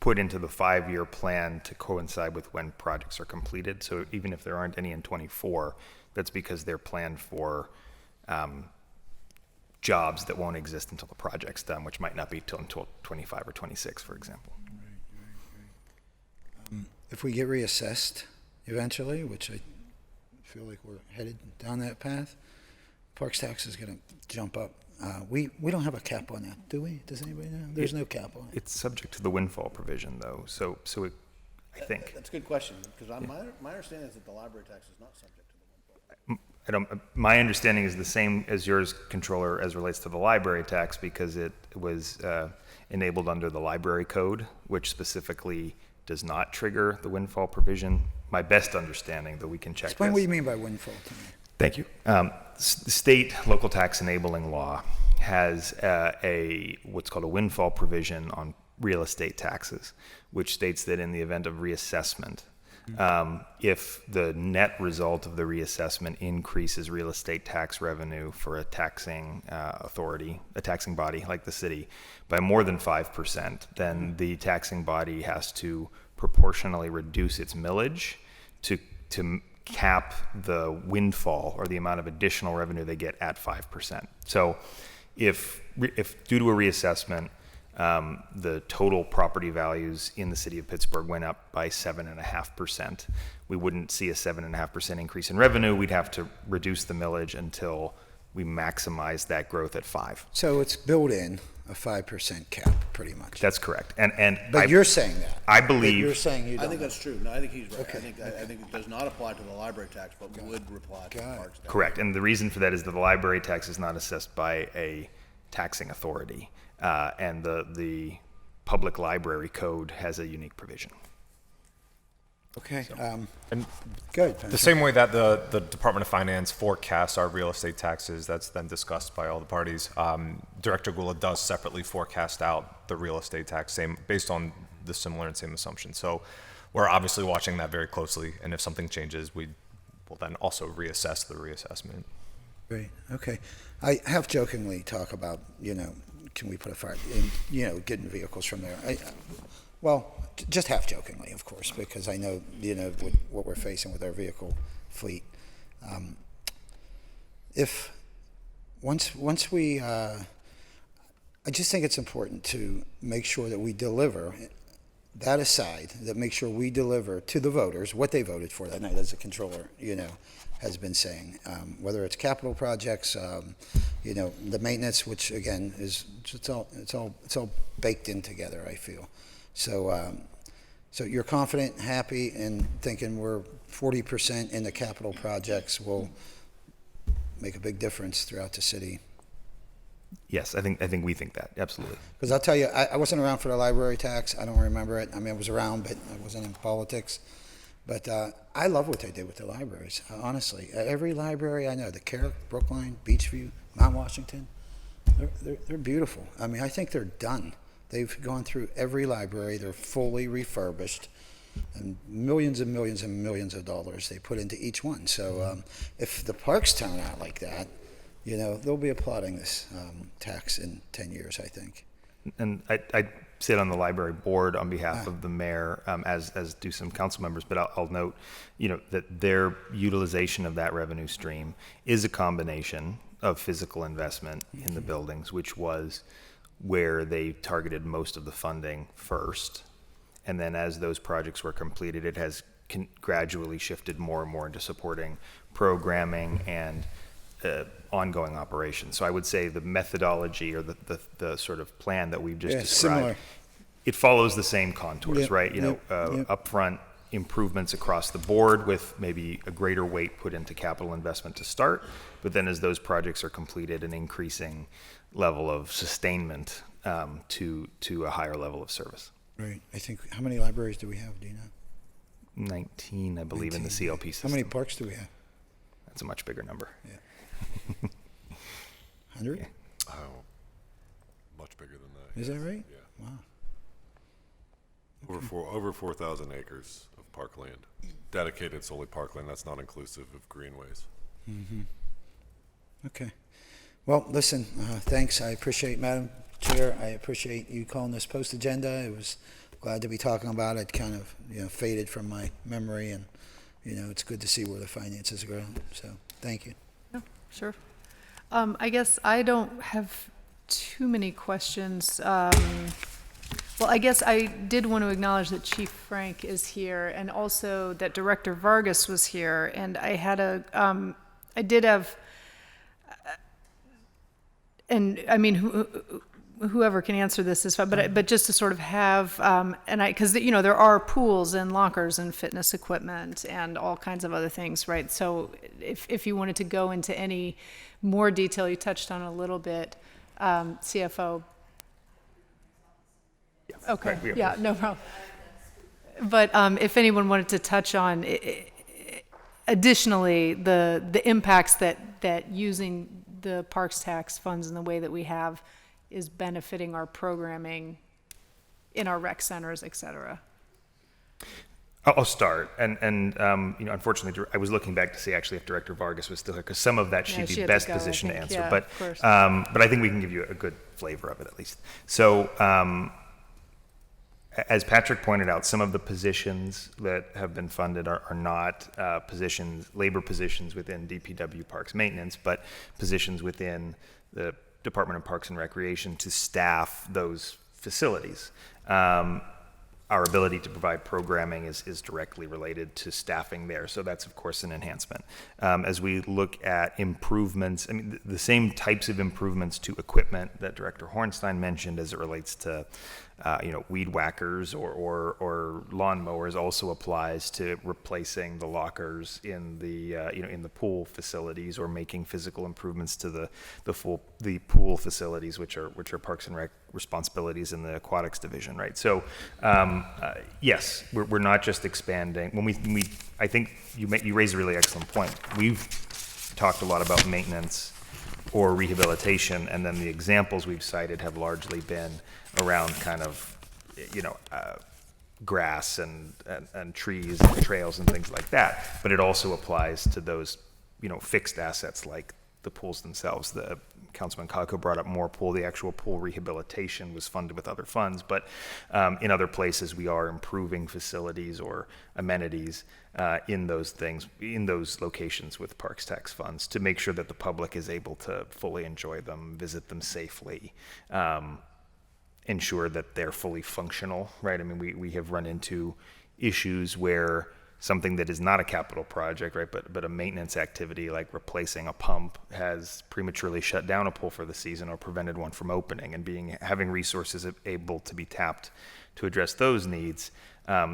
put into the 5-year plan to coincide with when projects are completed. So even if there aren't any in 24, that's because they're planned for jobs that won't exist until the project's done, which might not be until 25 or 26, for example. If we get reassessed eventually, which I feel like we're headed down that path, parks tax is going to jump up. We don't have a cap on that, do we? Does anybody know? There's no cap on it. It's subject to the windfall provision, though. So I think. That's a good question, because my understanding is that the library tax is not subject to the windfall. My understanding is the same as yours, Controller, as relates to the library tax, because it was enabled under the library code, which specifically does not trigger the windfall provision. My best understanding, though we can check Explain this. what you mean by windfall to me. Thank you. The state local tax enabling law has what's called a windfall provision on real estate taxes, which states that in the event of reassessment, if the net result of the reassessment increases real estate tax revenue for a taxing authority, a taxing body like the city, by more than 5%, then the taxing body has to proportionally reduce its millage to cap the windfall or the amount of additional revenue they get at 5%. So if due to a reassessment, the total property values in the city of Pittsburgh went up by 7.5%. We wouldn't see a 7.5% increase in revenue. We'd have to reduce the millage until we maximize that growth at 5%. So it's built in a 5% cap, pretty much. That's correct. But you're saying that. I But believe. you're saying you don't. I think that's true. No, I think he's right. Okay. I think it does not apply to the library tax, but would apply to the parks tax. Correct. And the reason for that is that the library tax is not assessed by a taxing authority. And the public library code has a unique provision. Okay. And Good. the same way that the Department of Finance forecasts our real estate taxes, that's then discussed by all the parties. Director Gula does separately forecast out the real estate tax, based on the similar and same assumption. So we're obviously watching that very closely, and if something changes, we will then also reassess the reassessment. Great. Okay. I half jokingly talk about, can we put a fire, getting vehicles from there. Just half jokingly, of course, because I know, what we're facing with our vehicle fleet. Once we, I just think it's important to make sure that we deliver, that aside, that make sure we deliver to the voters what they voted for that night, as the controller, has been saying, whether it's capital projects, the maintenance, which again is it's all baked in together, I feel. So you're confident, happy, and thinking we're 40% in the capital projects will make a big difference throughout the city. Yes, I think we think that, absolutely. Because I'll tell you, I wasn't around for the library tax. I don't remember it. I mean, I was around, but I wasn't in politics. But I love what they did with the libraries, honestly. Every library I know, the Carrick, Brookline, Beachview, Mount Washington, they're beautiful. I mean, I think they're done. They've gone through every library. They're fully refurbished, and millions and millions and millions of dollars they put into each one. So if the parks turn out like that, they'll be applauding this tax in 10 years, I think. And I sit on the library board on behalf of the mayor, as do some council members, but I'll note, that their utilization of that revenue stream is a combination of physical investment in the buildings, which was where they targeted most of the funding first. And then as those projects were completed, it has gradually shifted more and more into supporting programming and ongoing operations. So I would say the methodology or the sort of plan that we've just described, similar. It follows the same contours, right? Yep. Upfront improvements across the board with maybe a greater weight put into capital investment to start, but then as those projects are completed, an increasing level of sustainment to a higher level of service. Right. I think, how many libraries do we have? Do you know? 19, I believe, in the CLP system. How many parks do we have? That's a much bigger number. Yeah. 100? Yeah. Oh, much bigger than that. Is that right? Yeah. Wow. Over 4,000 acres of parkland, dedicated solely parkland. That's not inclusive of greenways. Mm-hmm. Okay. Well, listen, thanks. I appreciate, Madam Chair, I appreciate you calling this post agenda. It was glad to be talking about it. Kind of, faded from my memory, and, it's good to see where the finances are going. So, thank you. Yeah, sure. I guess I don't have too many questions. Well, I guess I did want to acknowledge that Chief Frank is here, and also that Director Vargas was here, and I had I did have, and I mean, whoever can answer this is fine, but just to sort of have, because there are pools and lockers and fitness equipment and all kinds of other things, right? So if you wanted to go into any more detail, you touched on it a little bit, CFO. Okay, Right, yeah, no problem. But if anyone wanted to touch on, additionally, the impacts that using the parks tax funds in the way that we have is benefiting our programming in our rec centers, et cetera. I'll start, and unfortunately, I was looking back to see actually if Director Vargas was still here, because some of that she'd she be had to best go, I positioned to think. answer. Yeah, but of course. but I think we can give you a good flavor of it at least. So, as Patrick pointed out, some of the positions that have been funded are not labor positions within DPW Parks Maintenance, but positions within the Department of Parks and Recreation to staff those facilities. Our ability to provide programming is directly related to staffing there. So that's, of course, an enhancement. As we look at improvements, I mean, the same types of improvements to equipment that Director Hornstein mentioned as it relates to weed whackers or lawn mowers also applies to replacing the lockers in the in the pool facilities, or making physical improvements to the pool facilities, which are Parks and Rec responsibilities in the aquatics division, right? So yes, we're not just expanding. When we I think you raise a really excellent point. We've talked a lot about maintenance or rehabilitation, and then the examples we've cited have largely been around kind of, grass and trees and trails and things like that. But it also applies to those, fixed assets like the pools themselves. The Councilman Kako brought up Moore Pool. The actual pool rehabilitation was funded with other funds, but in other places we are improving facilities or amenities in those locations with parks tax funds to make sure that the public is able to fully enjoy them, visit them safely, ensure that they're fully functional, right? I mean, we have run into issues where something that is not a capital project, right, but a maintenance activity like replacing a pump has prematurely shut down a pool for the season or prevented one from opening, and having resources able to be tapped to address those needs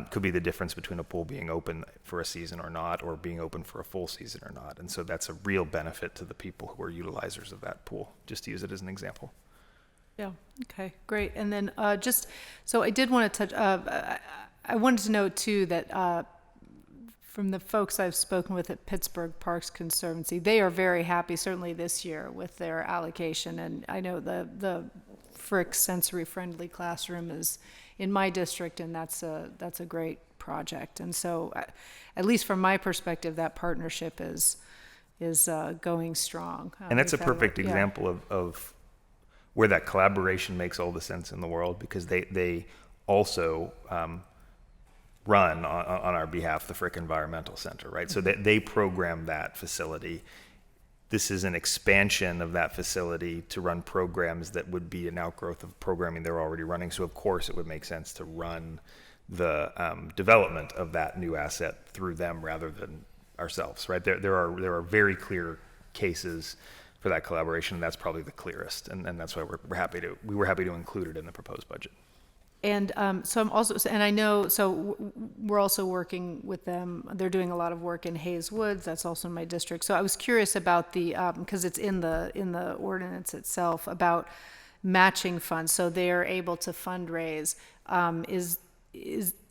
could be the difference between a pool being open for a season or not, or being open for a full season or not. And so that's a real benefit to the people who are utilizers of that pool, just to use it as an example. Yeah, okay, great. And then so I did want to touch, I wanted to note too that from the folks I've spoken with at Pittsburgh Parks Conservancy, they are very happy, certainly this year, with their allocation. And I know the Frick Sensory Friendly Classroom is in my district, and that's a great project. And so, at least from my perspective, that partnership is going strong. And that's a We've had perfect yeah. example of where that collaboration makes all the sense in the world, because they also run on our behalf the Frick Environmental Center, right? So they program that facility. This is an expansion of that facility to run programs that would be an outgrowth of programming they're already running. So of course it would make sense to run the development of that new asset through them rather than ourselves, right? There are very clear cases for that collaboration, and that's probably the clearest, and that's why we were happy to include it in the proposed budget. And so I'm also, and I know, so we're also working with them. They're doing a lot of work in Hayes Woods. That's also in my district. So I was curious about the, because it's in the ordinance itself about matching funds. So they are able to fundraise.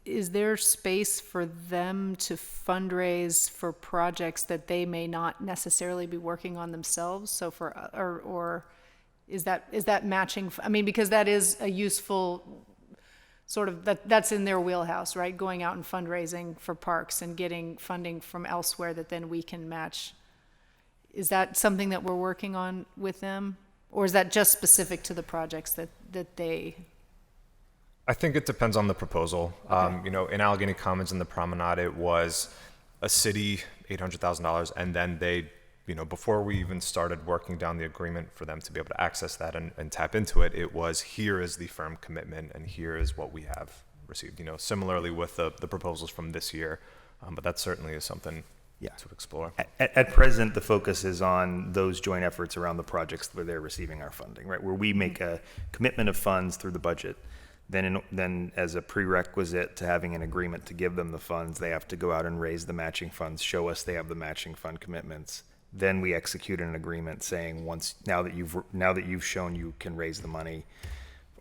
Is there space for them to fundraise for projects that they may not necessarily be working on themselves? So for, or is that matching? I mean, because that is a useful sort of, that's in their wheelhouse, right? Going out and fundraising for parks and getting funding from elsewhere that then we can match. Is that something that we're working on with them? Or is that just specific to the projects that they? I think it depends on the proposal. Okay. You know, in Allegheny Commons in the Promenade, it was a city $800,000, and then they, you know, before we even started working down the agreement for them to be able to access that and tap into it, it was, here is the firm commitment and here is what we have received. You know, similarly with the proposals from this year, but that certainly is something to explore. At present, the focus is on those joint efforts around the projects where they're receiving our funding, right? Where we make a commitment of funds through the budget. Then as a prerequisite to having an agreement to give them the funds, they have to go out and raise the matching funds, show us they have the matching fund commitments. Then we execute an agreement saying, now that you've shown you can raise the money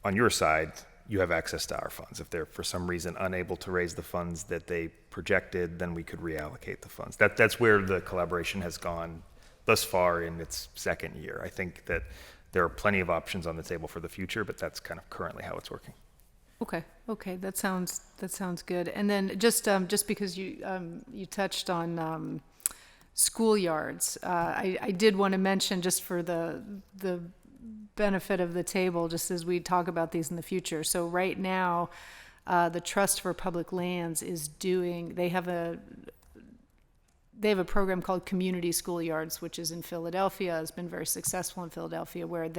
on your side, you have access to our funds. If they're for some reason unable to raise the funds that they projected, then we could reallocate the funds. That's where the collaboration has gone thus far in its second year. I think that there are plenty of options on the table for the future, but that's kind of currently how it's working. Okay, that sounds good. And then just because you touched on schoolyards, I did want to mention, just for the benefit of the table, just as we talk about these in the future. So right now, the Trust for Public Lands they have a program called Community Schoolyards, which is in Philadelphia, has been very successful in Philadelphia, where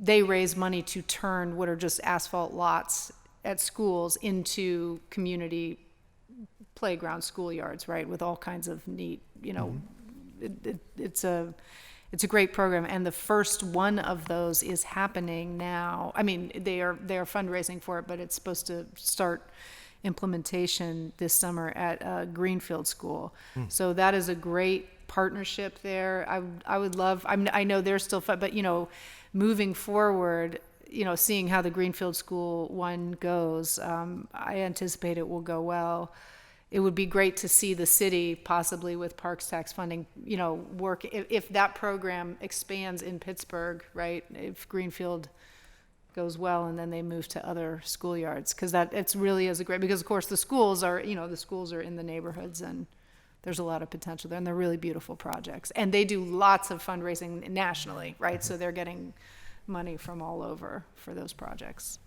they raise money to turn what are just asphalt lots at schools into community playground schoolyards, right? With all kinds of neat, you know, it's a great program. And the first one of those is happening now. I mean, they are fundraising for it, but it's supposed to start implementation this summer at Greenfield School. So that is a great partnership there. I would love, I know they're still fun, but you know, moving forward, you know, seeing how the Greenfield School one goes, I anticipate it will go well. It would be great to see the city, possibly with parks tax funding, you know, work, if that program expands in Pittsburgh, right? If Greenfield goes well and then they move to other schoolyards, because it's really is a great, because of course the schools are in the neighborhoods, and there's a lot of potential there, and they're really beautiful projects. And they do lots of fundraising nationally, right? So they're getting money from all over for those projects.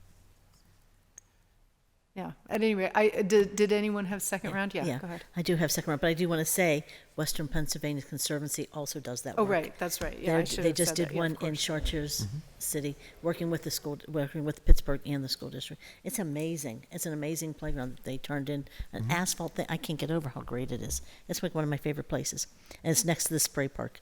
Yeah, at any rate, did anyone have second round? Yeah, go ahead. I do have second round, but I do want to say Western Pennsylvania Conservancy also does that work. Oh, right, that's right. Yeah, They just did one in Chartiers City, working with Pittsburgh and the school district. It's amazing. It's an amazing playground that they turned in. An asphalt thing, I can't get over how great it is. It's like one of my favorite places. And it's next to the spray park.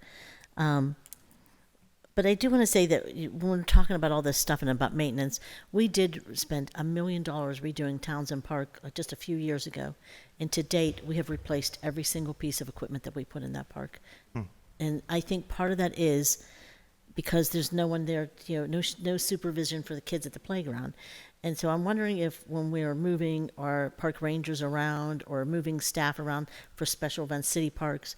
But I do want to say that when we're talking about all this stuff and about maintenance, we did spend $1 million redoing Townsend Park just a few years ago. And to date, we have replaced every single piece of equipment that we put in that park. And I think part of that is because there's no one there, you know, no supervision for the kids at the playground. And so I'm wondering if when we're moving our park rangers around or moving staff around for special events, city parks,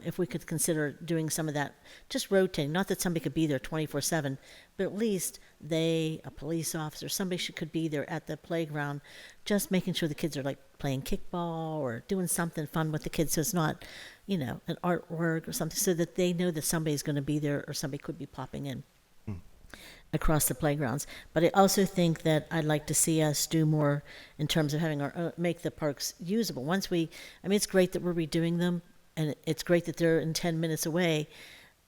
if we could consider doing some of that, just rotating, not that somebody could be there 24/7, but at least a police officer, somebody could be there at the playground, just making sure the kids are like playing kickball or doing something fun with the kids, so it's not, you know, an artwork or something, so that they know that somebody's going to be there or somebody could be popping in across the playgrounds. But I also think that I'd like to see us do more in terms of having make the parks usable. It's great that we're redoing them, and it's great that they're in 10 minutes away,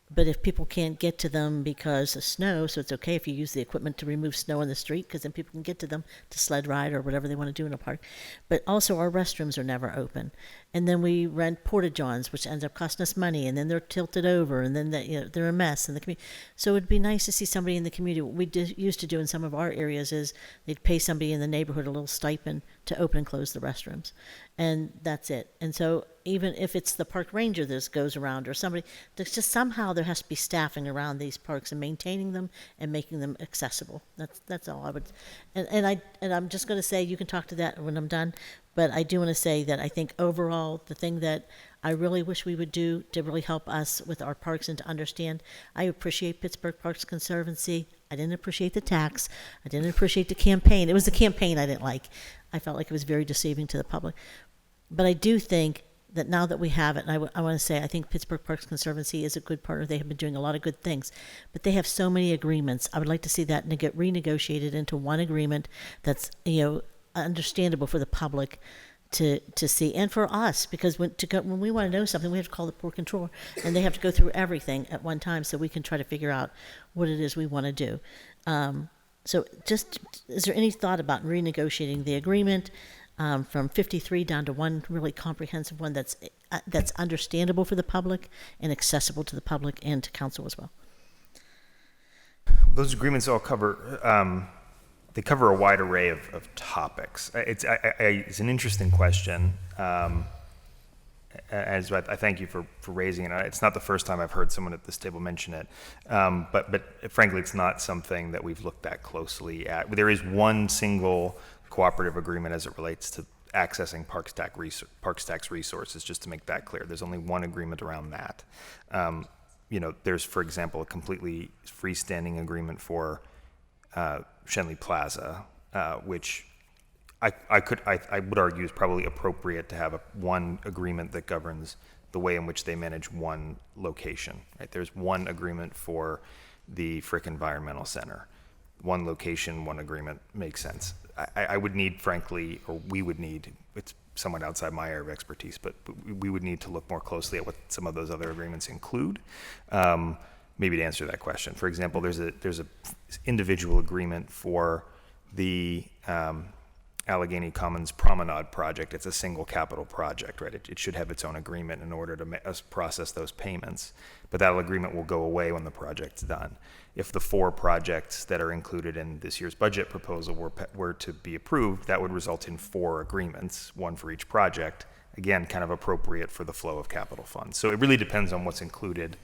but if people can't get to them because of snow, so it's okay if you use the equipment to remove snow on the street, because then people can get to them to sled ride or whatever they want to do in a park. But also our restrooms are never open. and then we rent porta-johns, which ends up costing us money, and then they're tilted over, and then they're a mess in the community. So it'd be nice to see somebody in the community. What we used to do in some of our areas is they'd pay somebody in the neighborhood a little stipend to open and close the restrooms, and that's it. And so even if it's the park ranger that goes around or somebody, there's just somehow there has to be staffing around these parks and maintaining them and making them accessible. That's all I would. And I'm just going to say, you can talk to that when I'm done, but I do want to say that I think overall the thing that I really wish we would do to really help us with our parks and to understand, I appreciate Pittsburgh Parks Conservancy. I didn't appreciate the tax. I didn't appreciate the campaign. It was the campaign I didn't like. I felt like it was very deceiving to the public. But I do think that now that we have it, and I want to say I think Pittsburgh Parks Conservancy is a good partner. They have been doing a lot of good things, but they have so many agreements. I would like to see that get renegotiated into one agreement that's understandable for the public to see, and for us, because when we want to know something, we have to call the port controller, and they have to go through everything at one time so we can try to figure out what it is we want to do. So just, is there any thought about renegotiating the agreement from 53 down to one really comprehensive one that's understandable for the public and accessible to the public and to council as well? Those agreements all cover, they cover a wide array of topics. It's an interesting question. As I thank you for raising it. It's not the first time I've heard someone at this table mention it, but frankly, it's not something that we've looked that closely at. There is one single cooperative agreement as it relates to accessing parks tax resources, just to make that clear. There's only one agreement around that. There's, for example, a completely freestanding agreement for Shenley Plaza, which I would argue is probably appropriate to have one agreement that governs the way in which they manage one location. Right? There's one agreement for the Frick Environmental Center. One location, one agreement makes sense. I would need, frankly, or we would need, it's somewhat outside my area of expertise, but we would need to look more closely at what some of those other agreements include, maybe to answer that question. For example, there's a individual agreement for the Allegheny Commons Promenade project. It's a single capital project, right? It should have its own agreement in order to process those payments. But that agreement will go away when the project's done. If the 4 projects that are included in this year's budget proposal were to be approved, that would result in 4 agreements, one for each project, again, kind of appropriate for the flow of capital funds. So it really depends on what's included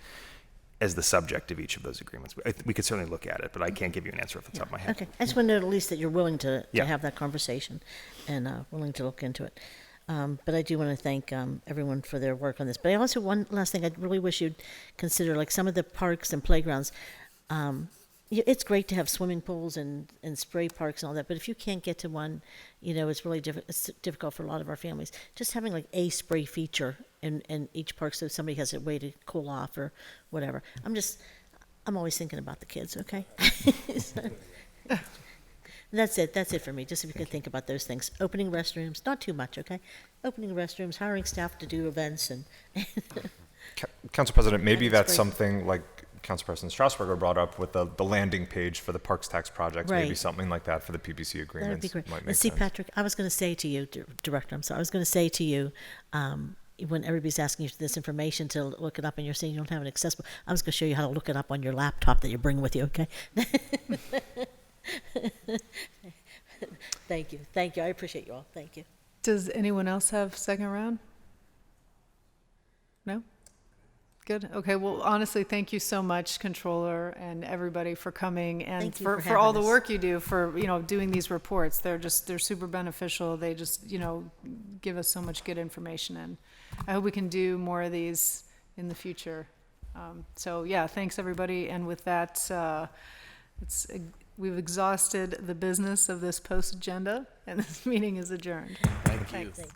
as the subject of each of those agreements. We could certainly look at it, but I can't give you an answer off the top of my head. Okay, I just want to know at least that you're willing to have that conversation and willing to look into it. But I do want to thank everyone for their work on this. But I also, one last thing, I really wish you'd consider, like some of the parks and playgrounds, it's great to have swimming pools and spray parks and all that, but if you can't get to one, it's really it's difficult for a lot of our families. Just having like a spray feature in each park so somebody has a way to cool off or whatever. I'm always thinking about the kids, okay? That's it for me. Just if you could think about those things. Opening restrooms, not too much, okay? Opening restrooms, hiring staff to do events and... Council President, maybe that's great. something like Council President Strasburger brought up with the landing page for the Parks Tax project. Right. Maybe something like that for the PPC agreements. That would be great. Might make And see, sense. Patrick, I was going to say to you, Director, I was going to say to you, when everybody's asking you this information to look it up and you're saying you don't have it accessible, I was going to show you how to look it up on your laptop that you bring with you, okay? Thank you. I appreciate you all. Thank you. Does anyone else have second round? No? Good. Okay. Well, honestly, thank you so much, Controller, and everybody for coming and Thank you for for all having the us. work you do for, doing these reports. They're super beneficial. They just, give us so much good information, and I hope we can do more of these in the future. So yeah, thanks everybody. And with that, we've exhausted the business of this post agenda, and this meeting is adjourned. Thank you. Thanks.